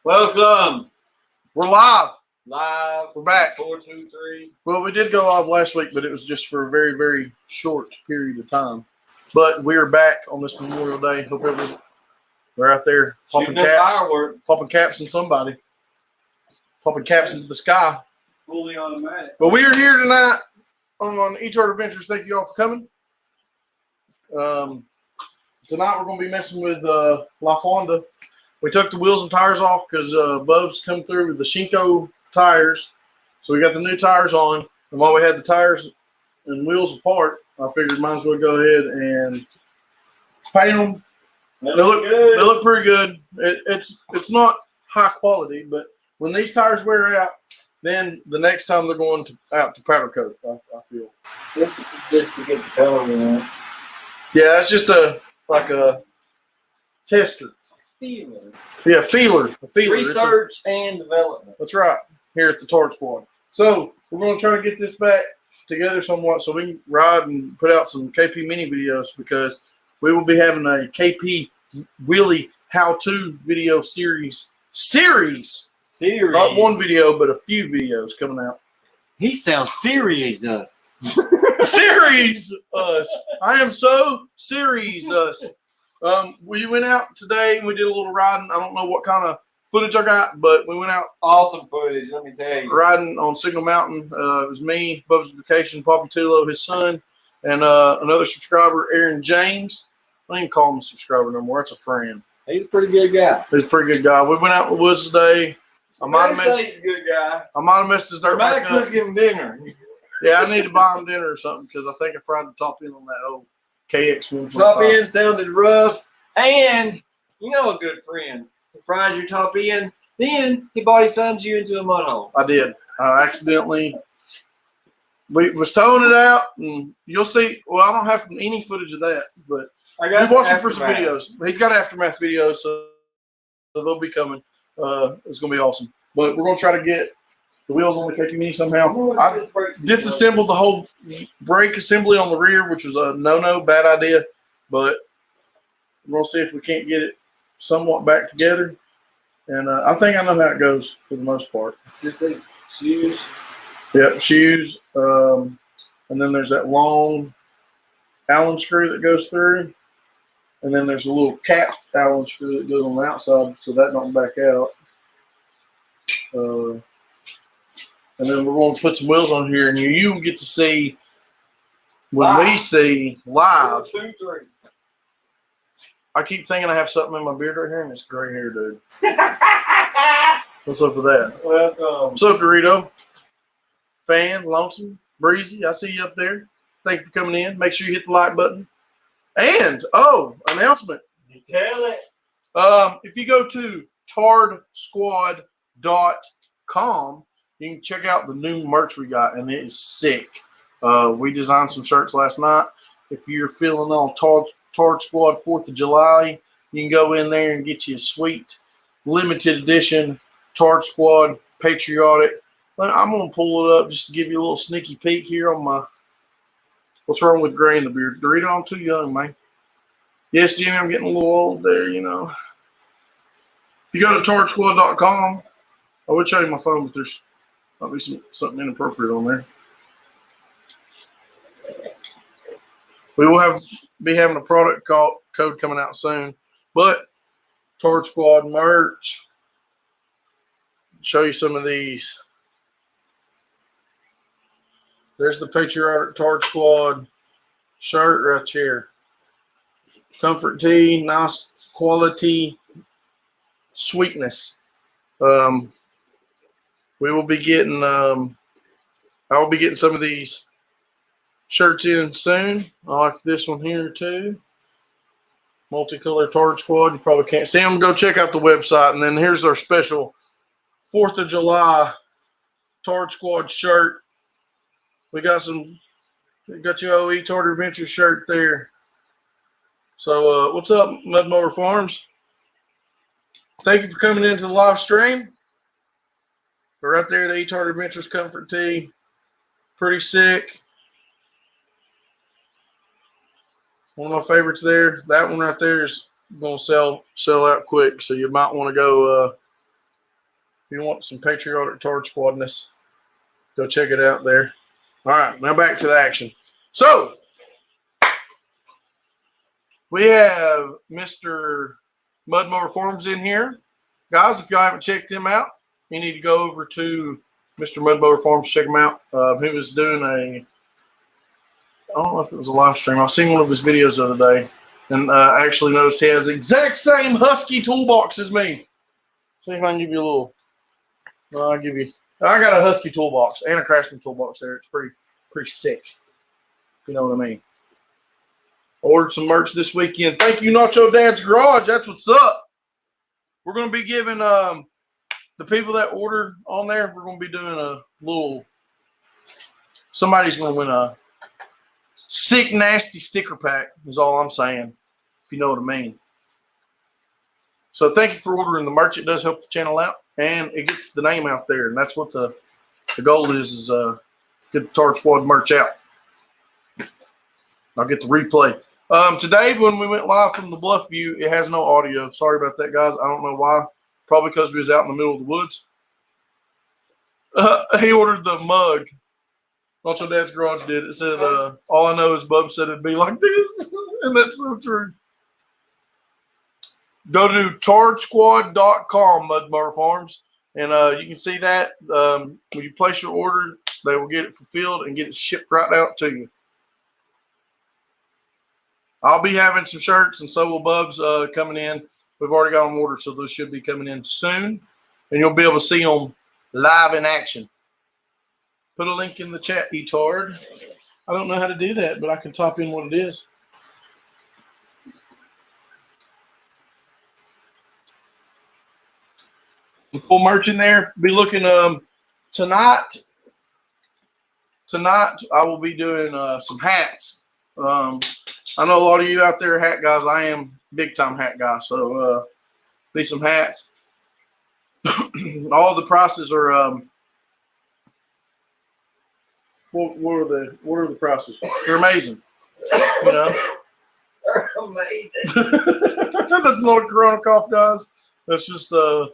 Welcome. We're live. We're back. 4, 2, 3. Well, we did go live last week, but it was just for a very, very short period of time. But we are back on this Memorial Day. Hope we're out there popping caps in somebody. Popping caps into the sky. Fully automatic. But we are here tonight on eChart Adventures. Thank you all for coming. Tonight we're going to be messing with La Fonda. We took the wheels and tires off because Bub's come through with the Shinko tires. So we got the new tires on. And while we had the tires and wheels apart, I figured might as well go ahead and paint them. They look good. They look pretty good. It's not high quality, but when these tires wear out, then the next time they're going out to powder coat, I feel. This is just to get the color in. Yeah, it's just a tester. Feeler. Yeah, feeler. A feeler. Research and development. That's right. Here at the Torch Squad. So we're going to try to get this back together somewhat so we can ride and put out some KP mini videos because we will be having a KP wheelie how-to video series. Not one video, but a few videos coming out. He sounds serious. Series us. I am so series us. We went out today and we did a little riding. I don't know what kind of footage I got, but we went out. Awesome footage, let me tell you. Riding on Signal Mountain. It was me, Bubba's Vacation, Poppy Tulo, his son, and another subscriber, Aaron James. I don't even call him a subscriber no more. It's a friend. He's a pretty good guy. He's a pretty good guy. We went out in the woods today. I might say he's a good guy. I might have messed his dirt might back up. cook him dinner. Yeah, I need to buy him dinner or something because I think I fried the top end on that old KX 125. Top end sounded rough. And you know a good friend. He fries your top end, then he body slams you into a mud hole. I did. I accidentally was towing it out, and you'll see. Well, I don't have any footage of that, but we're watching for some videos. He's got aftermath videos, so they'll be coming. It's going to be awesome. But we're going to try to get the wheels on the KP Mini somehow. I disassembled the whole brake assembly on the rear, which was a no-no, bad idea. But we're going to see if we can't get it somewhat back together. And I think I know how it goes for the most part. Just like shoes. Yep, shoes. And then there's that long Allen screw that goes through. And then there's a little cap Allen screw that goes on the outside so that don't back out. And then we're going to put some wheels on here, and you get to see when we see live. 1, 2, 3. I keep thinking I have something in my beard right here, and it's gray hair, dude. What's up with that? Welcome. What's up, Dorito? Fan, Lonesome, Breezy, I see you up there. Thank you for coming in. Make sure you hit the like button. And, announcement. Tell it. If you go to tardsquad.com, you can check out the new merch we got, and it is sick. We designed some shirts last night. If you're feeling on Tard Squad 4th of July, you can go in there and get you a sweet limited edition Tard Squad Patriotic. I'm going to pull it up just to give you a little sneaky peek here on my – what's wrong with gray in the beard? Dorito, I'm too young, man. Yes, Jimmy, I'm getting a little old there, you know. If you go to tardsquad.com, I would show you my phone, but there's might be something inappropriate on there. We will be having a product code coming out soon, but Tard Squad merch. Show you some of these. There's the Patriotic Tard Squad shirt right here. Comfort tee, nice quality, sweetness. We will be getting. I'll be getting some of these shirts in soon. I like this one here too. Multicolor Tard Squad. You probably can't see them. Go check out the website. And then here's our special 4th of July Tard Squad shirt. We got your OE Tard Adventure shirt there. So what's up, Mudmower Farms? Thank you for coming into the live stream. We're right there at eTard Adventures Comfort Tee. Pretty sick. One of my favorites there. That one right there is going to sell out quick, so you might want to go If you want some patriotic Tard Squadness, go check it out there. All right, now back to the action. So we have Mr. Mudmower Farms in here. Guys, if y'all haven't checked him out, you need to go over to Mr. Mudmower Farms, check him out. He was doing I don't know if it was a live stream. I've seen one of his videos the other day, and I actually noticed he has the exact same Husky toolbox as me. See if I can give you a little. I got a Husky toolbox and a Craftsman toolbox there. It's pretty sick. You know what I mean? Ordered some merch this weekend. Thank you, Nacho Dad's Garage. That's what's up. We're going to be giving the people that ordered on there, we're going to be doing a little. Somebody's going to win a sick, nasty sticker pack, is all I'm saying, if you know what I mean. So thank you for ordering the merch. It does help the channel out, and it gets the name out there, and that's what the goal is get the Tard Squad merch out. I'll get the replay. Today, when we went live from the Bluff View, it has no audio. Sorry about that, guys. I don't know why. Probably because we was out in the middle of the woods. He ordered the mug. Nacho Dad's Garage did. It said, all I know is Bub said it'd be like this. And that's so true. Go to tardsquad.com, Mudmower Farms, and you can see that. When you place your order, they will get it fulfilled and get it shipped right out to you. I'll be having some shirts, and so will Bub's coming in. We've already got them ordered, so those should be coming in soon, and you'll be able to see them live in action. Put a link in the chat, Etard. I don't know how to do that, but I can type in what it is. Some cool merch in there. Be looking tonight. Tonight I will be doing some hats. I know a lot of you out there are hat guys. I am big time hat guy. So be some hats. All the prices are what are the prices? They're amazing. You know. They're amazing. That's not a Corona cough, guys. That's just a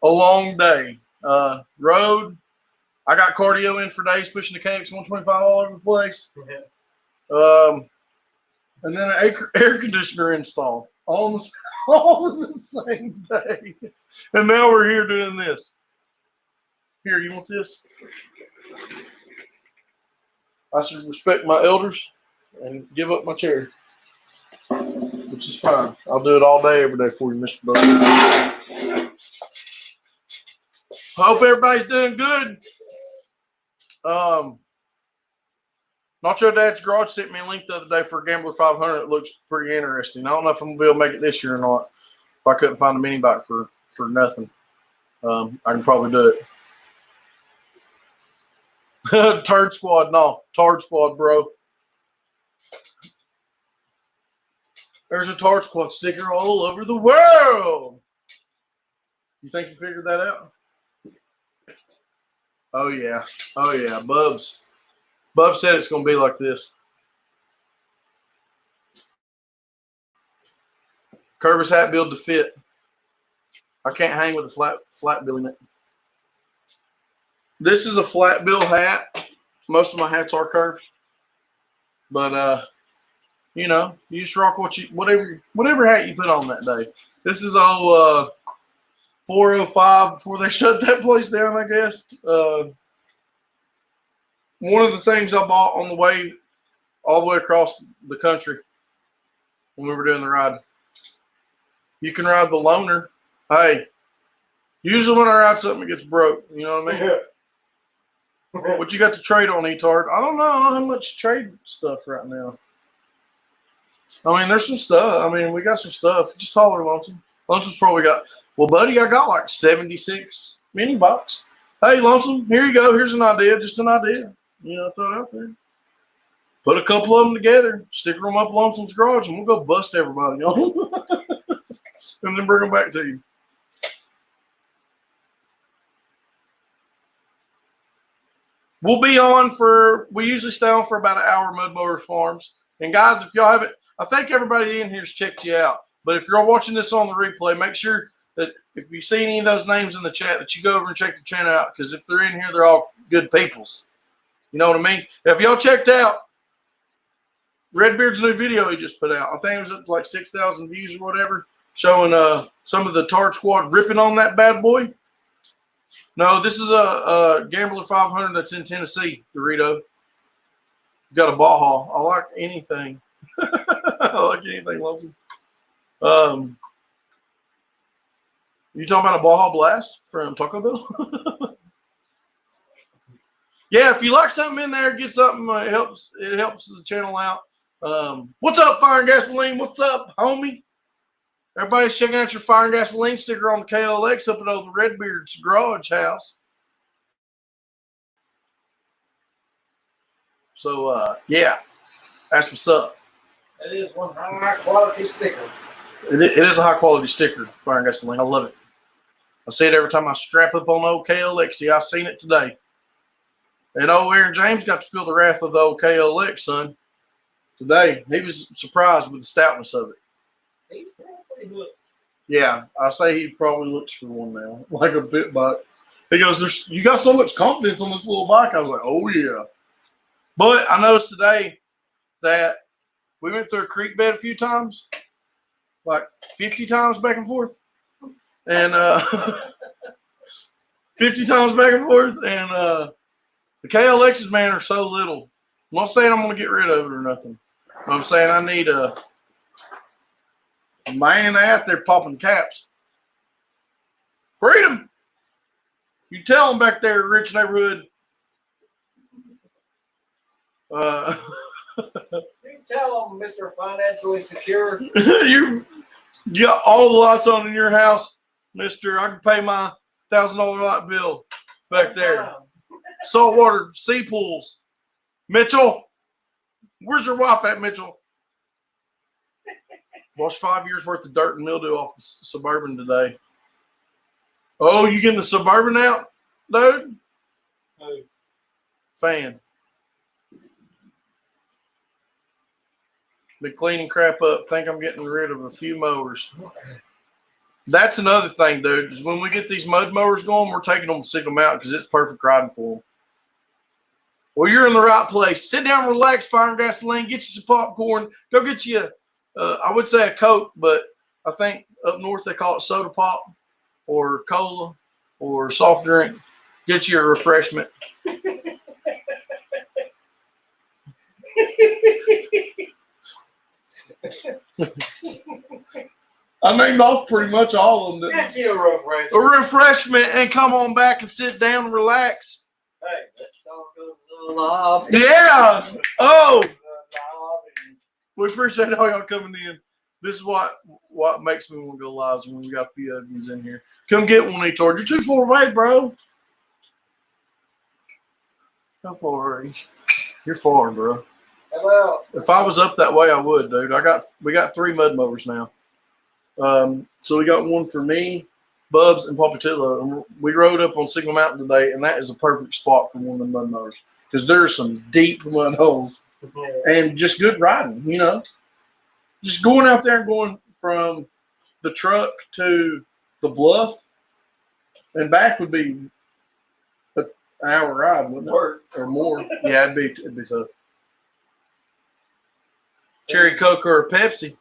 long day. Road. I got cardio in for days, pushing the KX 125 all over the place. And then an air conditioner install all on the same day. And now we're here doing this. Here, you want this? I should respect my elders and give up my chair, which is fine. I'll do it all day, every day for you, Mr. Buck. I hope everybody's doing good. Nacho Dad's Garage sent me a link the other day for Gambler 500. It looks pretty interesting. I don't know if I'm going to be able to make it this year or not. If I couldn't find a mini bike for nothing, I can probably do it. Tard Squad, no. Tard Squad, bro. There's a Tard Squad sticker all over the world. You think you figured that out? Oh, yeah. Oh, yeah. Bubs. Bub said it's going to be like this. Curvis hat build to fit. I can't hang with a flat bill in it. This is a flat bill hat. Most of my hats are curved. But, you know, you just rock whatever hat you put on that day. This is all 405 before they shut that place down, I guess. One of the things I bought on the way, all the way across the country when we were doing the ride. You can ride the loaner. Hey, usually when I ride something, it gets broke. You know what I mean? What you got to trade on, Etard? I don't know how much trade stuff right now. I mean, there's some stuff. I mean, we got some stuff. Just holler, Lonesome. Lonesome's probably got, well, buddy, I got like 76 mini box. Hey, Lonesome, here you go. Here's an idea, just an idea. You know, throw it out there. Put a couple of them together, stick them up Lonesome's Garage, and we'll go bust everybody, you know? And then bring them back to you. We'll be on we usually stay on for about an hour, Mudmower Farms. And guys, if y'all haven't, I think everybody in here has checked you out. But if you're watching this on the replay, make sure that if you see any of those names in the chat, that you go over and check the channel out, because if they're in here, they're all good peoples. You know what I mean? Have y'all checked out Redbeard's new video he just put out? I think it was at like 6,000 views or whatever, showing some of the Tard Squad ripping on that bad boy. No, this is a Gambler 500 that's in Tennessee, Dorito. Got a Baja. I like anything. I like anything, Lonesome. You talking about a Baja Blast from Taco Bell? Yeah, if you like something in there, get something. It helps the channel out. What's up, Fire and Gasoline? What's up, homie? Everybody's checking out your Fire and Gasoline sticker on the KLX up at old Redbeard's garage house. So, yeah, that's what's up. That is one high quality sticker. It is a high quality sticker, Fire and Gasoline. I love it. I see it every time I strap up on old KLX. See, I seen it today. And old Aaron James got to feel the wrath of the old KLX, son. Today, he was surprised with the stoutness of it. He's pretty good. Yeah, I say he probably looks for one now, like a pit bike. He goes, you got so much confidence on this little bike. I was like, oh, yeah. But I noticed today that we went through a creek bed a few times, like 50 times back and forth. And 50 times back and forth. And the KLXs, man, are so little. I'm not saying I'm going to get rid of it or nothing. But I'm saying I need a man out there popping caps. Freedom. You tell them back there, rich neighborhood. You tell them, Mr. Financially Secure. You got all the lights on in your house, mister. I can pay my $1,000 light bill back there. Saltwater, sea pools. Mitchell, where's your wife at, Mitchell? Washed 5 years worth of dirt and mildew off the Suburban today. Oh, you getting the Suburban out, dude? Oh. Fan. Been cleaning crap up. Think I'm getting rid of a few mowers. That's another thing, dude, is when we get these mud mowers going, we're taking them to Signal Mountain because it's perfect riding for them. Well, you're in the right place. Sit down, relax, Fire and Gasoline, get you some popcorn. Go get you, I would say a Coke, but I think up north they call it soda pop or cola or soft drink. Get you a refreshment. I named off pretty much all of them. That's you a refreshment. A refreshment, and come on back and sit down and relax. Hey, let's talk a little love. Yeah. Oh, we appreciate all y'all coming in. This is what makes me want to go live when we got a few of you in here. Come get one, Etord. You're too far away, bro. How far are you? You're far, bro. Hello. If I was up that way, I would, dude. We got 3 mud mowers now. So we got one for me, Bubs, and Papatillo. And we rode up on Signal Mountain today, and that is a perfect spot for one of the mud mowers because there's some deep mud holes and just good riding, you know. Just going out there and going from the truck to the bluff and back would be an hour ride, wouldn't it? Or more. Yeah, it'd be tough. Cherry Coke or a Pepsi?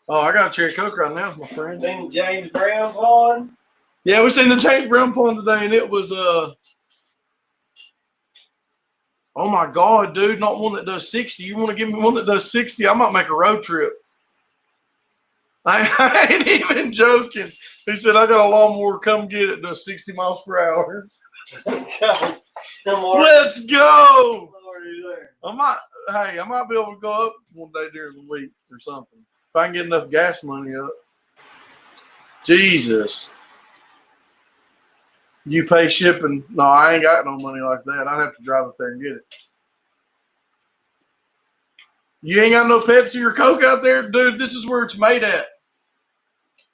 Oh, I got a Cherry Coke right now, my friend. Seen James Brown on? Yeah, we seen the James Brown pond today, and it was oh my God, dude, not one that does 60. You want to give me one that does 60? I might make a road trip. I ain't even joking. He said, I got a lawnmower, come get it, does 60 miles per hour. Let's go. Let's go. There. I might be able to go up one day during the week or something. If I can get enough gas money up. Jesus. You pay shipping. No, I ain't got no money like that. I'd have to drive up there and get it. You ain't got no Pepsi or Coke out there? Dude, this is where it's made at.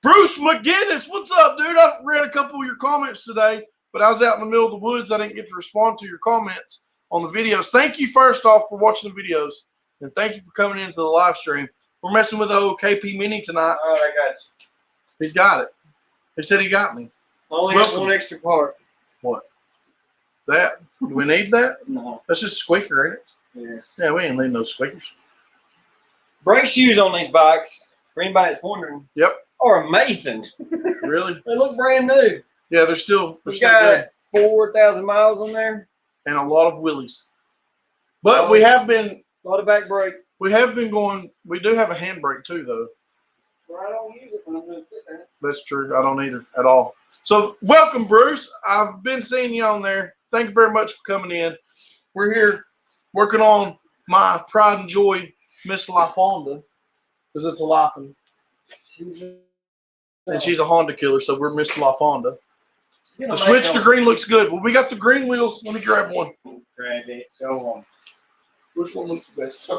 Bruce McGinnis, what's up, dude? I read a couple of your comments today, but I was out in the middle of the woods. I didn't get to respond to your comments on the videos. Thank you, first off, for watching the videos, and thank you for coming into the live stream. We're messing with the old KP Mini tonight. All right, I got you. He's got it. He said he got me. Only have Welcome. one extra part. That? Do we need that? No. That's just a squeaker, ain't it? Yeah. Yeah, we ain't need no squeakers. Brake shoes on these bikes, for anybody that's wondering, Yep. are amazing. Really? They look brand new. Yeah, they're still We good. got 4,000 miles on there. And a lot of wheelies. But we have been A lot of back brake. going. We do have a handbrake too, though. Well, I don't use it when I'm going to sit there. That's true. I don't either at all. So welcome, Bruce. I've been seeing you on there. Thank you very much for coming in. We're here working on my pride and joy, Miss LaFonda, because it's a Lafon, and she's a Honda killer, so we're Miss LaFonda. The switch to green looks good. Well, we got the green wheels. Let me grab one. Grab it. Show them. Which one looks the best?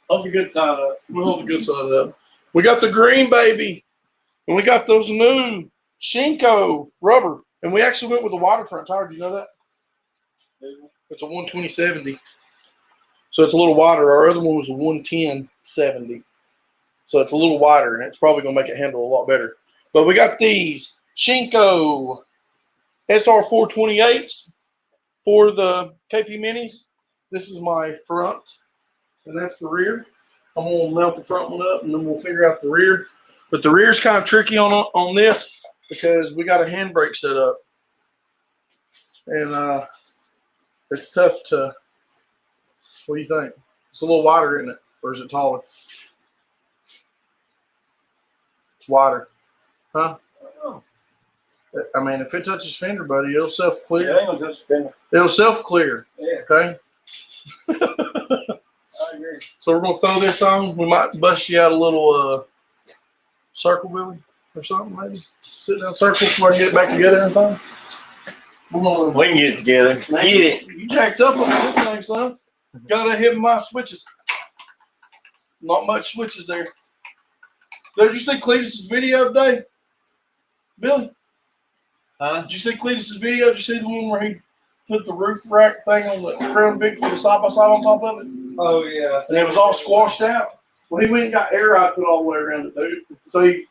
Hold the good side up. We'll hold the good side up. We got the green, baby. And we got those new Shinko rubber. And we actually went with the waterfront tire. Do you know that? It's a 120/70. So it's a little wider. Our other one was a 110/70. So it's a little wider, and it's probably going to make it handle a lot better. But we got these Shinko SR 428s for the KP Minis. This is my front, and that's the rear. I'm going to mount the front one up, and then we'll figure out the rear. But the rear's kind of tricky on this because we got a handbrake set up. And it's tough to, what do you think? It's a little wider, isn't it? Or is it taller? It's wider. Huh? I mean, if it touches fender, buddy, it'll self-clear. Yeah, ain't gonna touch the fender. It'll self-clear. Yeah. Okay? I agree. So we're going to throw this on. We might bust you out a little circle, Billy, or something, maybe. Sit down circle so I can get it back together and time. We can get it together. Get it. You jacked up on this thing, son. Gotta hit my switches. Not much switches there. Did you see Cletus's video today? Billy? Huh? Did you see Cletus's video? Did you see the one where he put the roof rack thing on the Crown Vic with the side by side on top of it? Oh, yeah. And it was all squashed out. Well, he went and got air I put all the way around it, dude. So he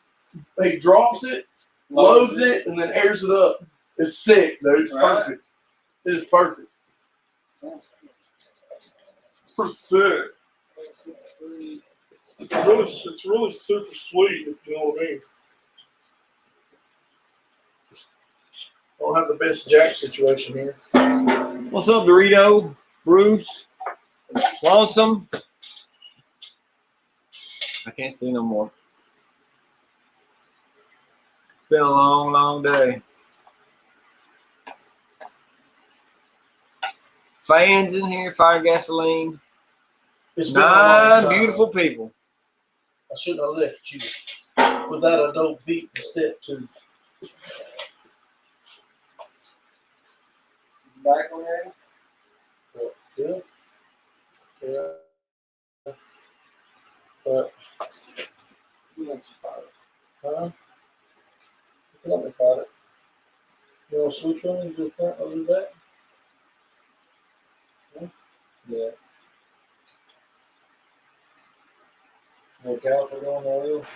drops it, loads it, and then airs it up. It's sick, dude. It's perfect. It is perfect. It's pretty sick. It's really super sweet, if you know what I mean. I don't have the best jack situation here. What's up, Dorito? Bruce? Lonesome? I can't see no more. It's been a long, long day. Fans in here, fire gasoline. It's been a long 9 time. beautiful people. I shouldn't have left you without a dope beat to step to. Back on there? Yeah. Yeah. But, huh? Let me fight it. You want to switch one and do the front or do that? Yeah. No caliper on the oil.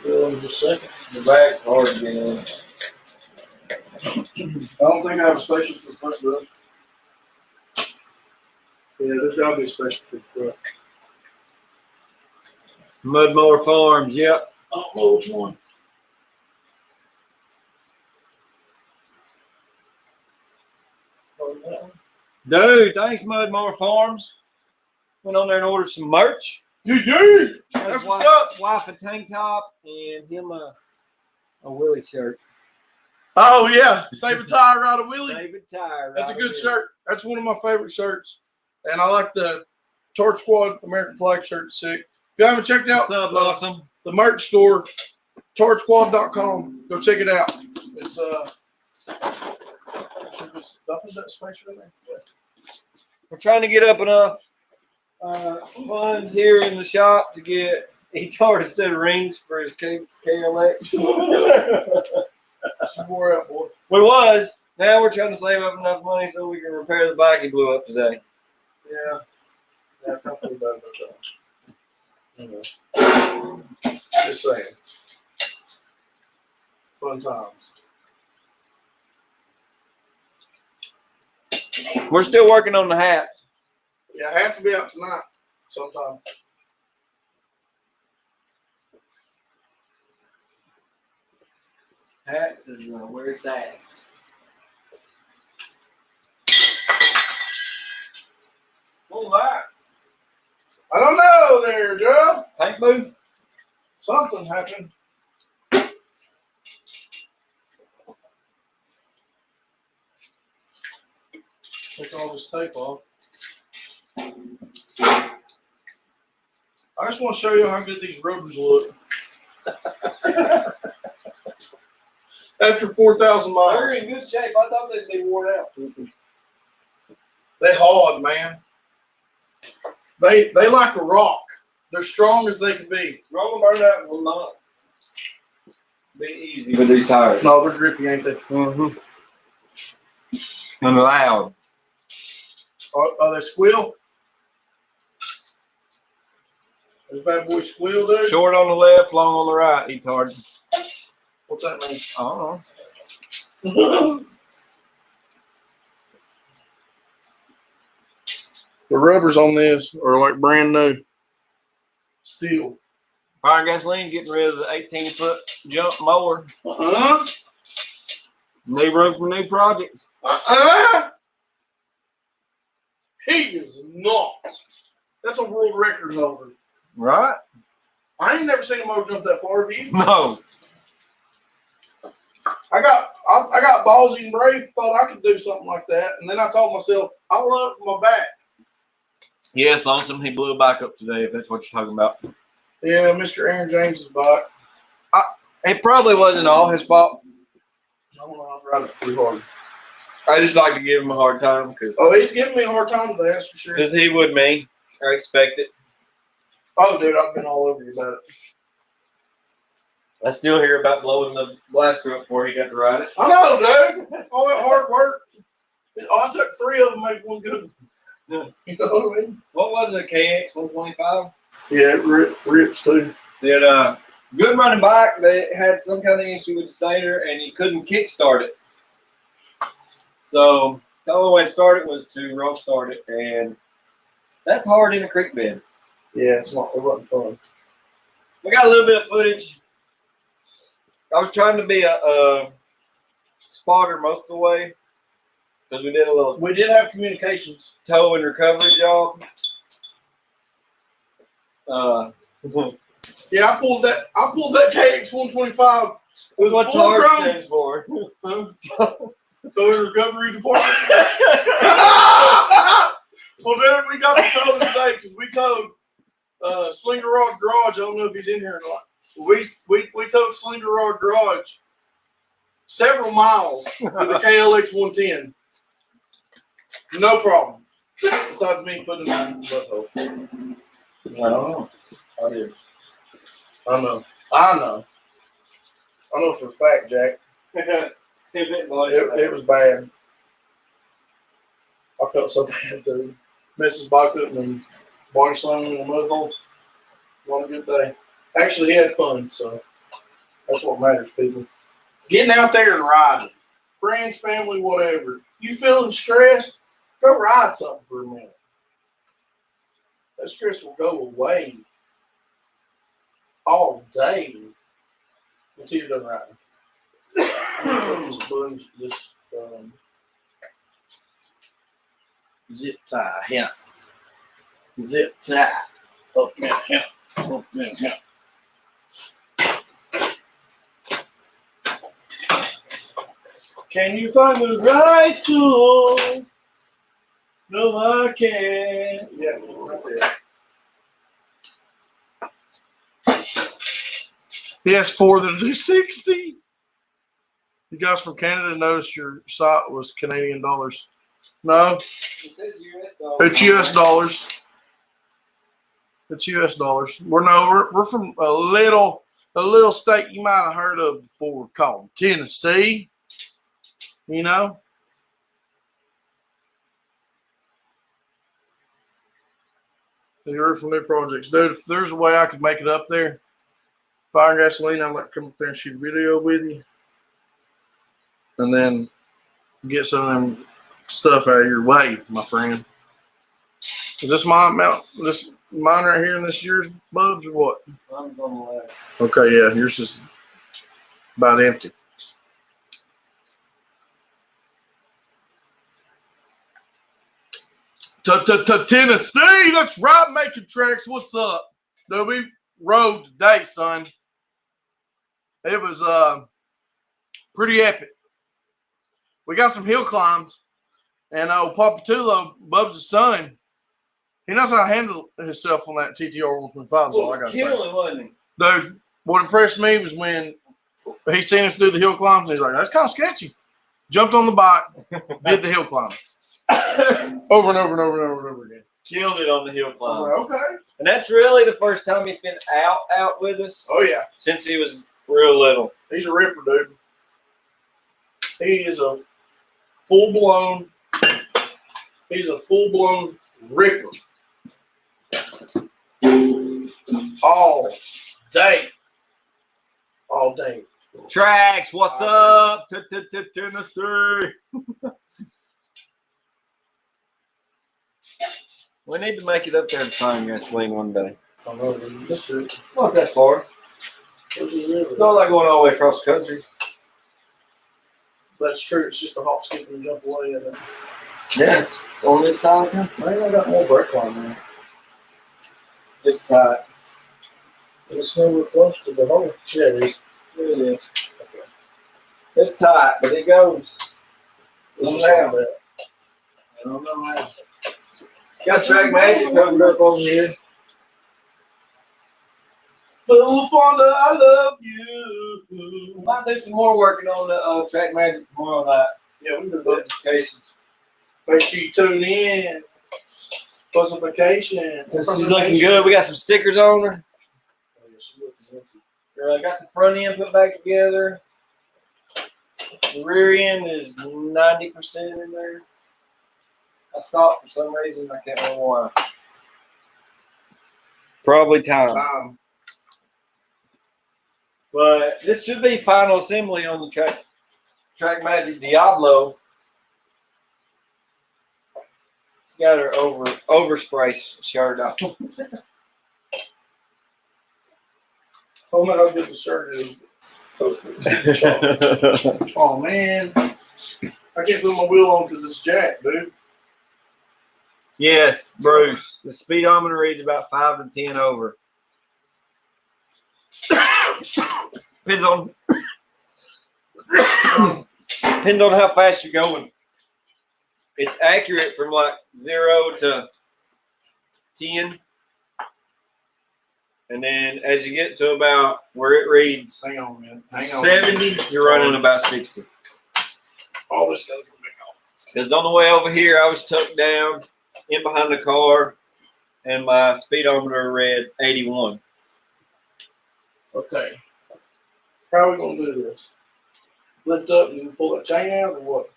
Do it in just a second. The back hard to get in. I don't think I have a special for the front, bro. Yeah, there's got to be a special for the front. Mudmower Farms, yep. I don't know which one. Oh, that one? Dude, thanks, Mudmower Farms. Went on there and ordered some merch. Yeah. Got That's his what's up. Wife a tank top and him a Willie shirt. Oh, yeah. Save a tire, ride a wheelie. David Tire. That's a right good here. shirt. That's one of my favorite shirts. And I like the Torch Squad American flag shirt. Sick. If you haven't checked out What's up, awesome? the merch store, torchsquad.com, go check it out. It's nothing that special in there. We're trying to get up enough funds here in the shop to get each a set of rings for his KLX. She wore out, boy. We was. Now we're trying to save up enough money so we can repair the bike he blew up today. Yeah. Yeah, I kind of feel bad about that. Just saying. Fun times. We're still working on the hats. Yeah, hats will be out tonight sometime. Hats is where it's at. What's that? I don't know there, Joe. Paint booth? Something happened. Take all this tape off. I just want to show you how good these rubbers look. After 4,000 miles. They're in good shape. I thought they'd be worn out. They hard, man. They like a rock. They're strong as they can be. Rolling burnout will not be easy with these tires. No, they're grippy, ain't they? Mm-hmm. And loud. Are they squeal? This bad boy squeal, dude? Short on the left, long on the right, Etard. What's that mean? I don't know. The rubbers on this are like brand new. Steel. Fire and Gasoline getting rid of the 18-foot jump mower. Uh-uh. Need room for new projects. Uh-uh. He is not. That's a world record holder. Right? I ain't never seen a mower jump that far, have you? No. I got ballsy and brave, thought I could do something like that, and then I told myself, I love my back. Yes, Lonesome, he blew a bike up today, if that's what you're talking about. Yeah, Mr. Aaron James's bike. It probably wasn't all his fault. I don't know, I was riding pretty hard. I just like to give him a hard time because Oh, he's giving me a hard time today, that's for sure. he would me. I expect it. Oh, dude, I've been all over you about it. I still hear about blowing the blaster up before he got to ride it. I know, dude. All that hard work. Oh, I took 3 of them, made one good. Yeah. You know what I mean? What was it, KX 125? Yeah, it rips too. It good running bike, but it had some kind of issue with the stator and you couldn't kickstart it. So the only way to start it was to roll start it, and that's hard in a creek bed. Yeah, it wasn't fun. We got a little bit of footage. I was trying to be a spotter most of the way because we did a little We did have communications. tow and recovery job. Yeah, I pulled that KX 125 with What a full TARS grown stands for? tow and recovery department. Well, dude, we got the towing today because we towed Slinger Rod Garage. I don't know if he's in here or not. We towed Slinger Rod Garage several miles with the KLX 110. No problem. Besides me putting it in the butthole. I don't know. I did. I know for a fact, Jack. It was bad. I felt so bad, dude. Mrs. Bucket and body slamming in the mud hole. What a good day. Actually, he had fun, so that's what matters, people. It's getting out there and riding. Friends, family, whatever. You feeling stressed? Go ride something for a minute. That stress will go away all day until you're done riding. I'm gonna cut this sponge, zip tie here. Zip tie. Up and here. Up and here. Can you find the right tool? No, I can't. Yeah, that's it. PS4 that do 60. You guys from Canada noticed your site was Canadian dollars. No, It says US dollars. it's US dollars. It's US dollars. We're from a little state you might have heard of before called Tennessee. You know? You're from new projects. Dude, if there's a way I could make it up there, Fire and Gasoline, I'd like to come up there and shoot a video with you. And then get some of them stuff out of your way, my friend. Is this mine right here and this yours, Bubs, or what? I'm gonna let. Okay, yeah, yours is about empty. Tennessee, that's right, making tracks. What's up? Dude, we rode today, son. It was pretty epic. We got some hill climbs, and old Papa Tulo, Bubs' son, he knows how to handle himself on that TTR 125. All I gotta say. Killing, wasn't he? Dude, what impressed me was when he seen us do the hill climbs, and he's like, "That's kind of sketchy." Jumped on the bike, did the hill climb, over and over and over and over and over again. Killed it on the hill I was climb. like, okay. And that's really the first time he's been out with us Oh yeah, since he was real little. he's a ripper, dude. He is a full-blown. He's a full-blown ripper. All day. All day. Tracks, what's up? Tennessee. We need to make it up there to Fire and Gasoline one day. I know, dude. This is- Not that far. this is really- It's not like going all the way across the country. That's true. It's just a hop, skip, and jump away. Isn't it? Yeah, it's on this side of the country. I think I got more brake line there. It's tight. It's nowhere close to the hole. Yeah, it is. It is. It's tight, but it goes. It's Somehow. just I don't know how. Got Track Magic covered up over here. Little Fonda, I love you. Might do some more working on the Track Magic tomorrow night. Yeah, we can do that. Notifications. Make sure you tune in. Pussification. She's looking good. We got some stickers on her. Oh, yeah, she looking empty. I got the front end put back together. The rear end is 90% in there. I stopped for some reason. I can't remember why. Probably time. But this should be final assembly on the Track Magic Diablo. It's got her overspray shirt on. Oh man, I'll get the shirt in. Oh man. I can't put my wheel on because it's jacked, dude. Yes, Bruce. The speedometer reads about 5 to 10 over. Depends on how fast you're going. It's accurate from like 0 to 10. And then as you get to about where it reads Hang on, man. Hang on. 70, you're running about 60. All this goes from back off. Because on the way over here, I was tucked down in behind the car, and my speedometer read 81. Okay. How are we gonna do this? Lift up and pull that chain out or what?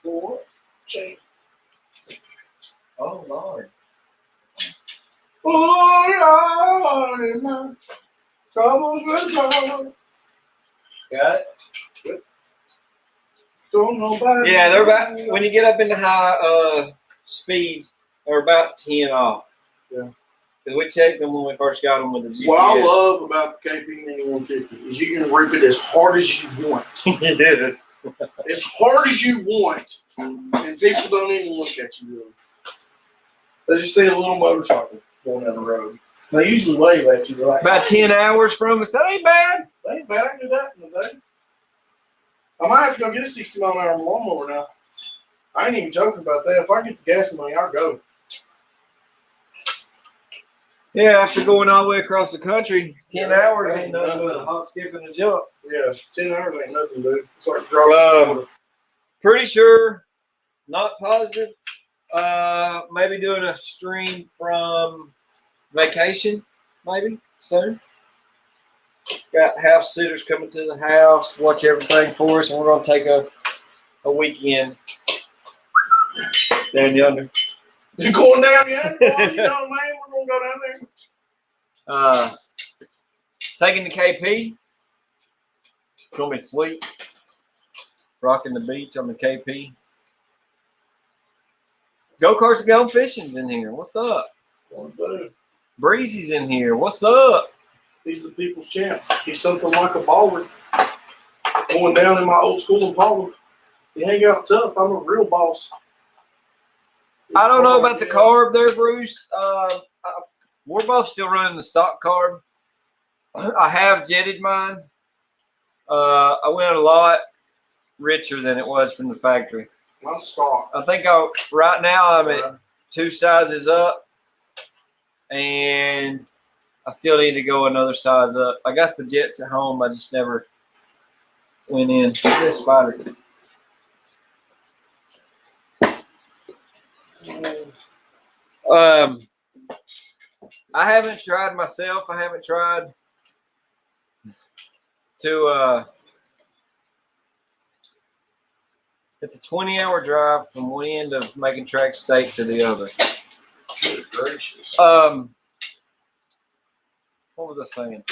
Pull what? Chain. Oh, Lord. Oh Lord, in my troubles with God. Got it? Don't nobody. Yeah, they're about, when you get up into high speeds, they're about 10 off. Yeah. Because we checked them when we first got them with the GPS. What I love about the KP Mini 150 is you can rip it as hard as you want. Yes. As hard as you want. And people don't even look at you really. They just see a little motorcycle going down the road. They usually wave at you. They're like, About 10 hours from us. That ain't bad. That ain't bad. I can do that in a day. I might have to go get a 60-mile-an-hour lawnmower now. I ain't even joking about that. If I get the gas money, I'll go. Yeah, after going all the way across the country, 10 hours ain't nothing but a hop, skip, and a jump. Yeah, 10 hours ain't nothing, dude. It's like driving. Pretty sure, not positive, maybe doing a stream from vacation, maybe soon. Got house sitters coming to the house, watch everything for us, and we're going to take a weekend down yonder. You going down yet? You know, man, we're going to go down there. Taking the KP. It's gonna be sweet. Rocking the beach on the KP. Go karts and go fishing's in here. What's up? Breezy's in here. What's up? He's the people's champ. He's something like a baller. Going down in my old school in Pollard. You hang out tough. I'm a real boss. I don't know about the carb there, Bruce. We're both still running the stock carb. I have jetted mine. I went a lot richer than it was from the factory. Mine's stock. I think right now I'm at 2 sizes up, and I still need to go another size up. I got the jets at home. I just never went in. This spider. I haven't tried myself. I haven't tried to. It's a 20-hour drive from one end of Macon Track State to the other. Good gracious. What was I saying?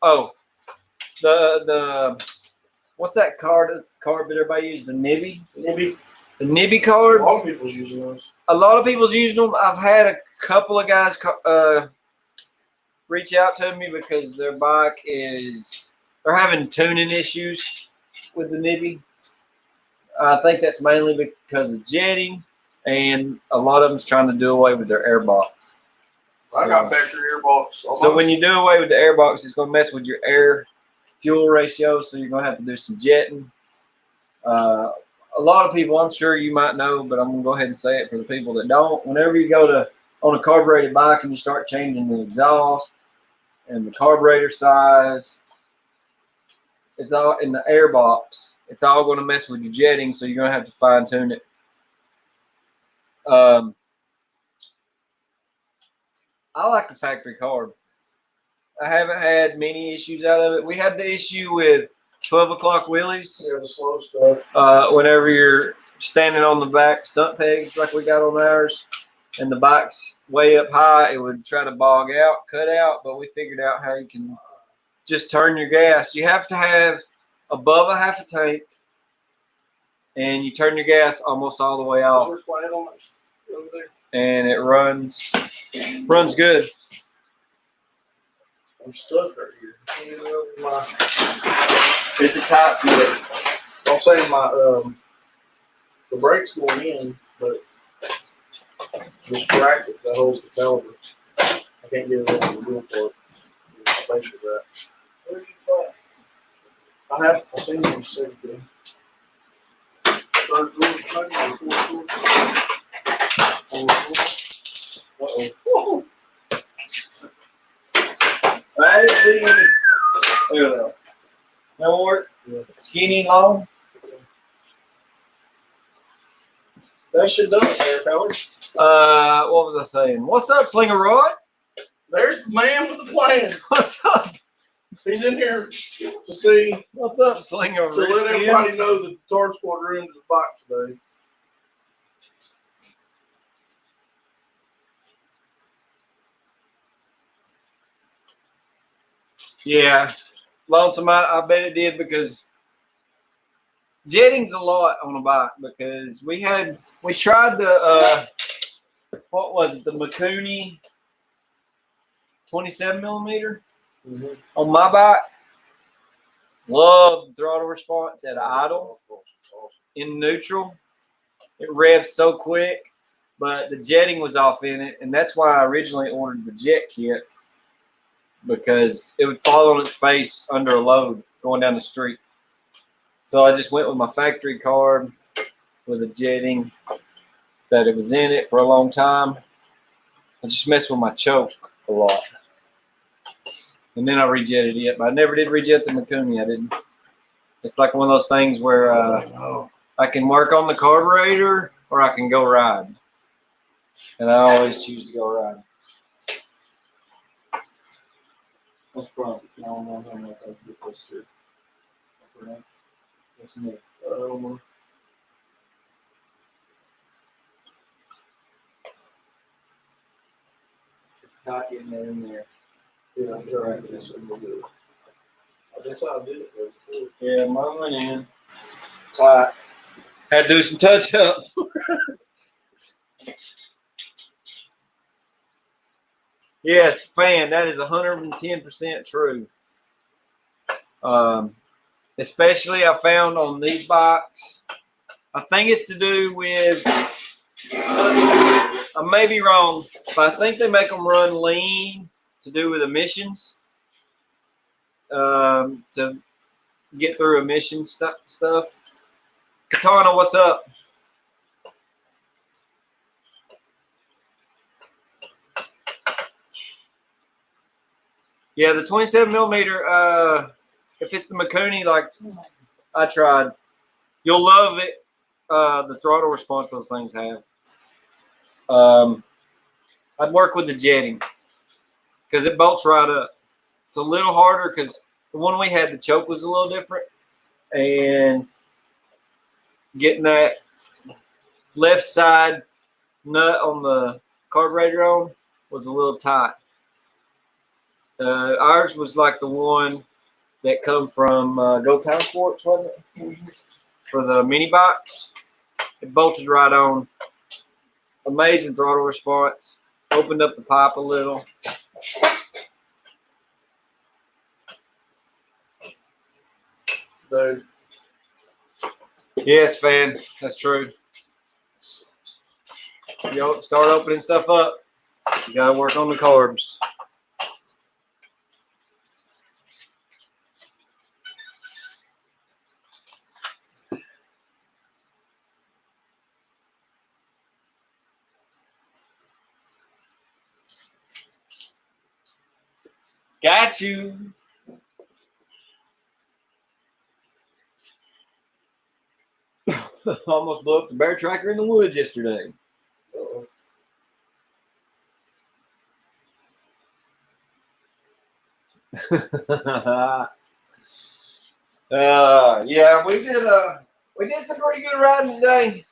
Oh, the what's that carb that everybody uses? The Nibby? Maybe. The Nibby A carb? lot of people's using those. A lot of people's using them. I've had a couple of guys reach out to me because their bike they're having tuning issues with the Nibby. I think that's mainly because of jetting, and a lot of them's trying to do away with their airbox. I got factory airbox. So when you do away with the airbox, it's going to mess with your air-fuel ratio, so you're going to have to do some jetting. A lot of people, I'm sure you might know, but I'm going to go ahead and say it for the people that don't. Whenever you go on a carbureted bike and you start changing the exhaust and the carburetor size, it's all in the airbox. It's all going to mess with your jetting, so you're going to have to fine-tune it. I like the factory carb. I haven't had many issues out of it. We had the issue with 12 o'clock wheelies. Yeah, the slow stuff. Whenever you're standing on the back stunt pegs like we got on ours, and the bike's way up high, it would try to bog out, cut out, but we figured out how you can just turn your gas. You have to have above a half a tank, and you turn your gas almost all the way off. Is there flat on that over there? And it runs good. I'm stuck right here. It's a tight fit. I'm saying the brake's going in, but this bracket that holds the caliper, I can't get it over the wheel part. The space for that. Where's your flat? I've seen them safety. Uh-oh. That is leading. Look at that. No more. Yeah. Skinny, long. That shit done there, fellas. What was I saying? What's up, Slinger Rod? There's the man with the plan. What's up? He's in here to see, What's up, Slinger? to let everybody know that the Tard Squad ruined his bike today. Yeah, Lonesome. I bet it did because jetting's a lot on a bike because we tried the what was it, the Mikuni 27 millimeter on my bike. Love the throttle response at idle. In neutral, it revs so quick, but the jetting was off in it, and that's why I originally ordered the jet kit, because it would fall on its face under a load going down the street. So I just went with my factory carb with a jetting that it was in it for a long time. I just messed with my choke a lot. And then I rejetted it, but I never did rejet the Mikuni. I didn't. It's like one of those things where I can work on the carburetor or I can go ride. And I always choose to go ride. What's the problem? I don't know how much I was supposed to. What's new? It's tight getting that in there. Yeah, I'm trying to get this in. That's how I did it before. Yeah, mine went in. Tight. Had to do some touch up. Yes, fan, that is 110% true. Especially I found on these bikes. I think it's to do with, I may be wrong, but I think they make them run lean to do with emissions. To get through emission stuff. Katana, what's up? Yeah, the 27 millimeter, if it's the Mikuni, like I tried, you'll love it. The throttle response those things have. I'd work with the jetting because it bolts right up. It's a little harder because the one we had, the choke was a little different. And getting that left side nut on the carburetor on was a little tight. Ours was like the one that come from Go Pound Sports, wasn't it? For the mini box. It bolted right on. Amazing throttle response. Opened up the pipe a little. Dude. Yes, fan. That's true. You start opening stuff up. You gotta work on the carbs. Got you. Almost blew up the bear tracker in the woods yesterday. Yeah, we did some pretty good riding today.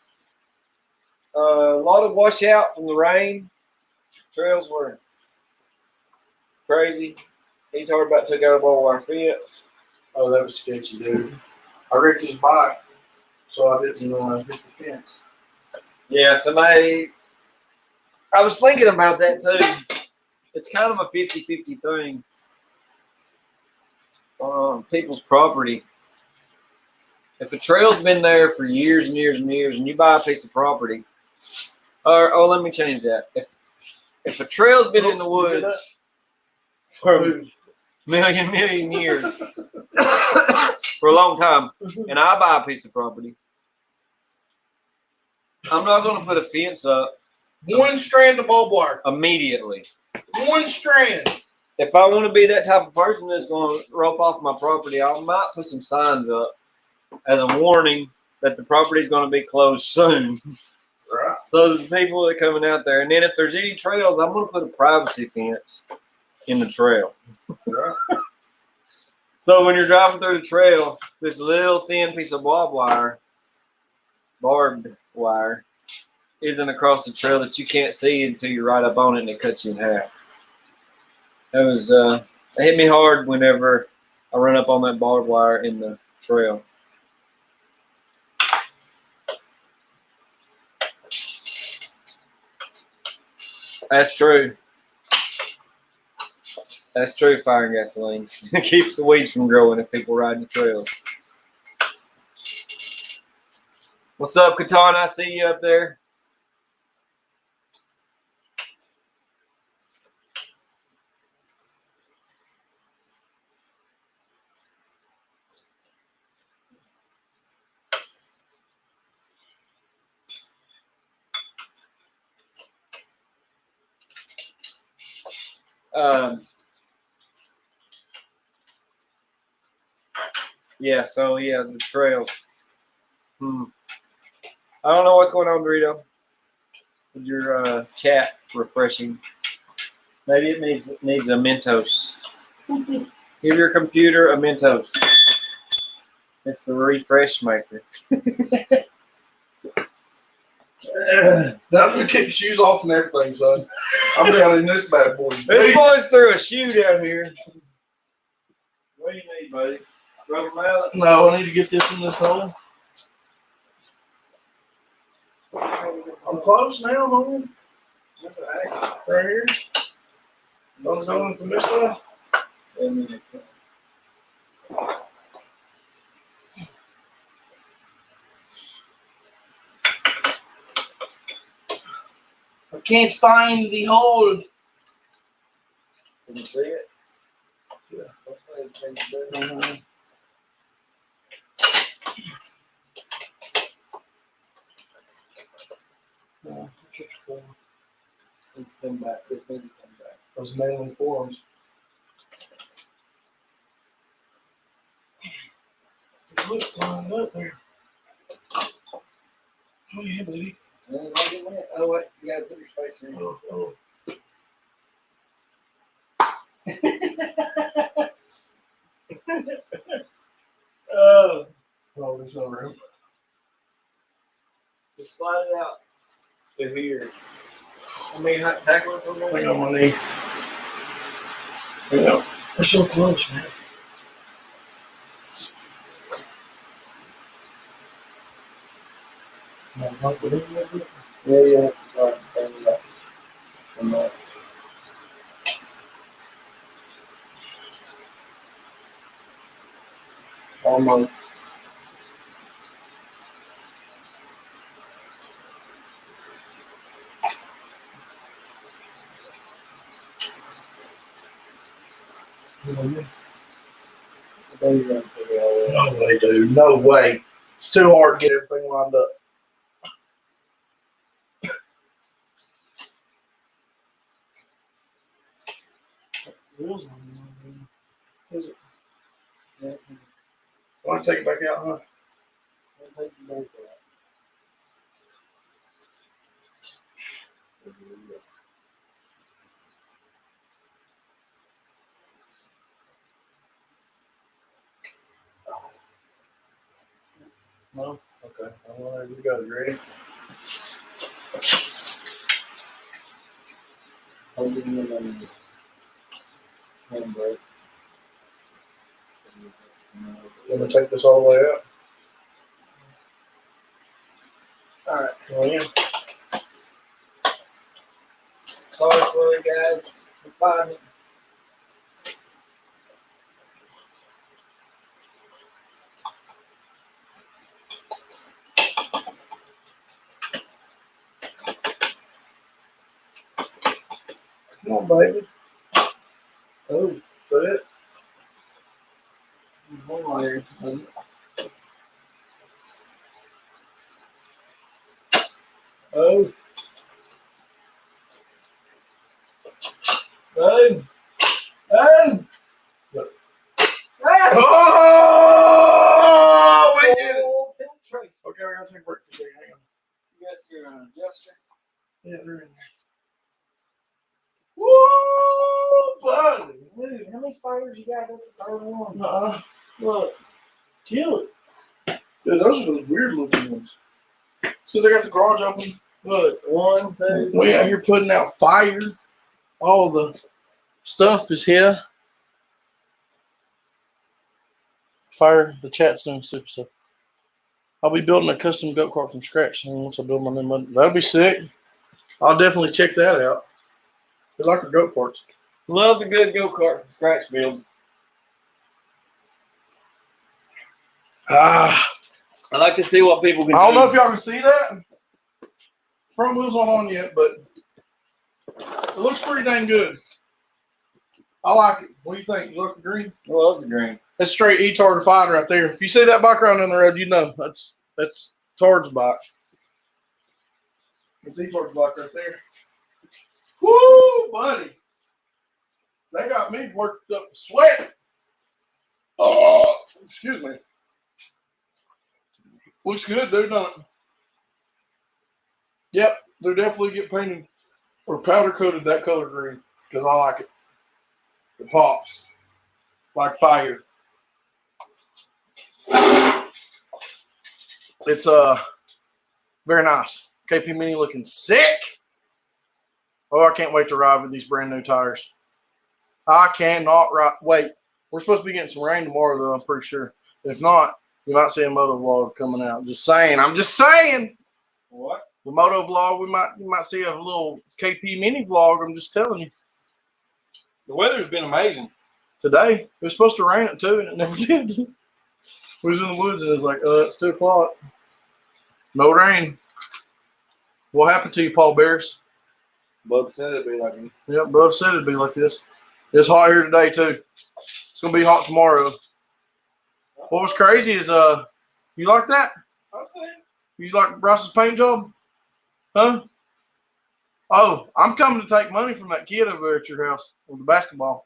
A lot of washout from the rain. Trails were crazy. He talked about took out all our fence. Oh, that was sketchy, dude. I wrecked his bike, so I didn't hit the fence. Yeah, somebody. I was thinking about that too. It's kind of a 50-50 thing. People's property. If a trail's been there for years and years and years, and you buy a piece of property, or let me change that. If a trail's been in the woods for a million years, for a long time, and I buy a piece of property, I'm not going to put a fence up. One strand of barbed wire. Immediately. One strand. If I want to be that type of person that's going to rope off my property, I might put some signs up as a warning that the property is going to be closed soon. Right. So the people that are coming out there. And then if there's any trails, I'm going to put a privacy fence in the trail. Right. So when you're driving through the trail, this little thin piece of barbed wire, isn't across the trail that you can't see until you're right up on it and it cuts you in half. That was it hit me hard whenever I run up on that barbed wire in the trail. That's true. That's true, fire and gasoline. It keeps the weeds from growing if people ride the trails. What's up, Katana? I see you up there. Yeah, so yeah, the trails. I don't know what's going on, Dorito. With your chat refreshing. Maybe it needs a Mentos. Give your computer a Mentos. It's the refresh maker. Now we get shoes off and everything, son. I'm down in this bad boy. This boy's threw a shoe down here. What do you need, buddy? Rubber mallet? No, I need to get this in this hole. I'm close now, man. What's the axe? Right here. I'm going from this side. I can't find the hole. Can you see it? Yeah. That's what it takes to do. No, just a form. Let's come back. This needs to come back. Those mailing forms. Look, lined up there. Oh yeah, baby. Oh wait, you gotta put your space in. Oh. Oh, Oh, there's no room. just slide it out to here. I mean, not tackle it from I think there. I'm gonna need. Yeah, we're so close, man. Like it in a little bit. Yeah, you have to slide it out. From there. Almost. There you go. No way, dude. No way. It's too hard to get everything lined up. Wheels on them. Is it? Yeah. Want to take it back out, huh? No? Okay. All right, we got it. Ready? Hold it in the handbrake. Let me take this all the way out. Alright. Oh, yeah. Sorry for it, guys. Bye. Come on, baby. Oh, Is that it? hold on here. Oh. Oh. Oh. What? Ah! Oh! We did it! Oh, penetration. Okay, I gotta take a break for a second. Hang on. You guys your adjuster. Yeah, they're in there. Woo, buddy! Dude, how many spiders you got? That's the third one. Nuh-uh. Look. Kill it. Dude, those are those weird looking ones. Since I got the garage open, Look. 1, 2. we out here putting out fire. All the stuff is here. Fire the Chatstone super stuff. I'll be building a custom goat cart from scratch soon once I build my new one. That'll be sick. I'll definitely check that out. They like our goat carts. Love the good go-kart from scratch builds. I I like to see what people can do. don't know if y'all can see that. Front wheel's not on yet, but it looks pretty dang good. I like it. What do you think? You like the green? I love the green. That's straight E-Tard fight right there. If you see that bike riding on the road, you know that's Tard's bike. It's E-Tard's bike right there. Woo, buddy! They got me worked up to sweat. Oh, excuse me. Looks good, dude, doesn't it? Yep, they're definitely get painted or powder coated that color green because I like it. It pops like fire. It's very nice. KP Mini looking sick. Oh, I can't wait to ride with these brand new tires. I cannot wait. We're supposed to be getting some rain tomorrow, though, I'm pretty sure. If not, you might see a moto vlog coming out. Just saying. I'm just saying. What? The moto vlog, you might see a little KP mini vlog. I'm just telling you. The weather's been amazing. Today, it was supposed to rain at 2, and it never did. We was in the woods, and it was like, it's 2 o'clock. No rain. What happened to you, Paul Bears? Bub said it'd be like me. Yep, Bub said it'd be like this. It's hot here today, too. It's going to be hot tomorrow. What was crazy is, you like that? I see. You like Bryce's paint job? Huh? Oh, I'm coming to take money from that kid over there at your house with the basketball.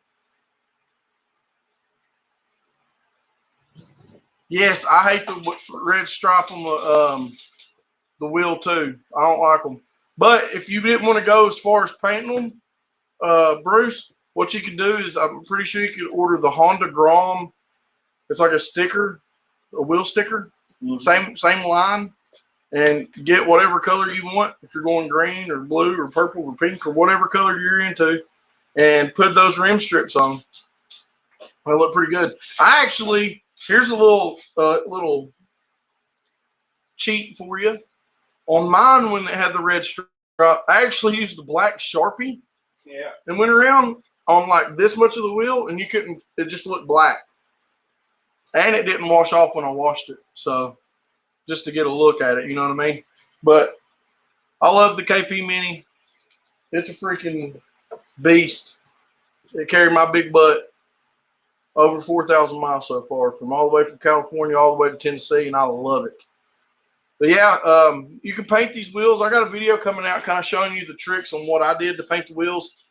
Yes, I hate the red stripe on the wheel too. I don't like them. But if you didn't want to go as far as painting them, Bruce, what you could do is I'm pretty sure you could order the Honda Grom. It's like a sticker, a wheel sticker, same line, and get whatever color you want. If you're going green or blue or purple or pink or whatever color you're into, and put those rim strips on. They look pretty good. I actually. Here's a little cheat for you. On mine, when it had the red stripe, I actually used the black Sharpie. Yeah. And went around on like this much of the wheel, and you couldn't. It just looked black, and it didn't wash off when I washed it. So, just to get a look at it, you know what I mean. But I love the KP Mini. It's a freaking beast. It carried my big butt. Over 4,000 miles so far, from all the way from California all the way to Tennessee, and I love it. But yeah, you can paint these wheels. I got a video coming out kind of showing you the tricks on what I did to paint the wheels.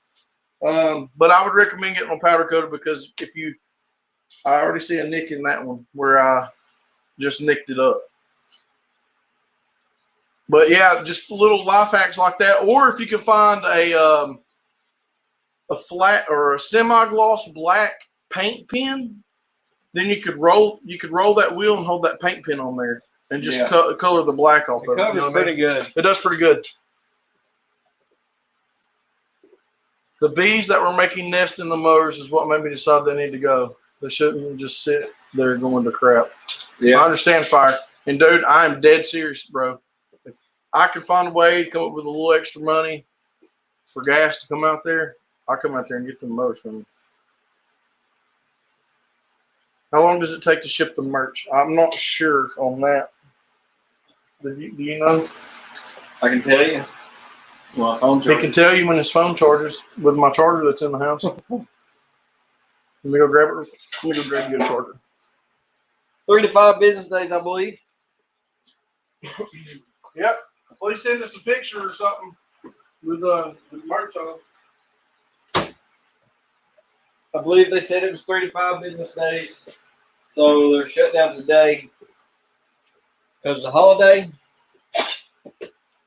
But I would recommend getting on powder coater because I already see a nick in that one where I just nicked it up. But yeah, just little life hacks like that. Or if you can find a flat or a semi-gloss black paint pen, then you could roll that wheel and hold that paint pen on there and just color the black off of it. It covers pretty good. It does pretty good. The bees that were making nests in the motors is what made me decide they need to go. They shouldn't just sit there going to crap. Yeah. I understand fire. And dude, I am dead serious, bro. If I can find a way to come up with a little extra money for gas to come out there, I'll come out there and get them motors from you. How long does it take to ship the merch? I'm not sure on that. Do you know? I can tell you. My phone charger. He can tell you when his phone charges with my charger that's in the house. Let me go grab it. Let me go grab you a charger. 3 to 5 business days, I believe. Yep. Please send us a picture or something with merch on. I believe they said it was 3 to 5 business days. So they're shut down today because of the holiday.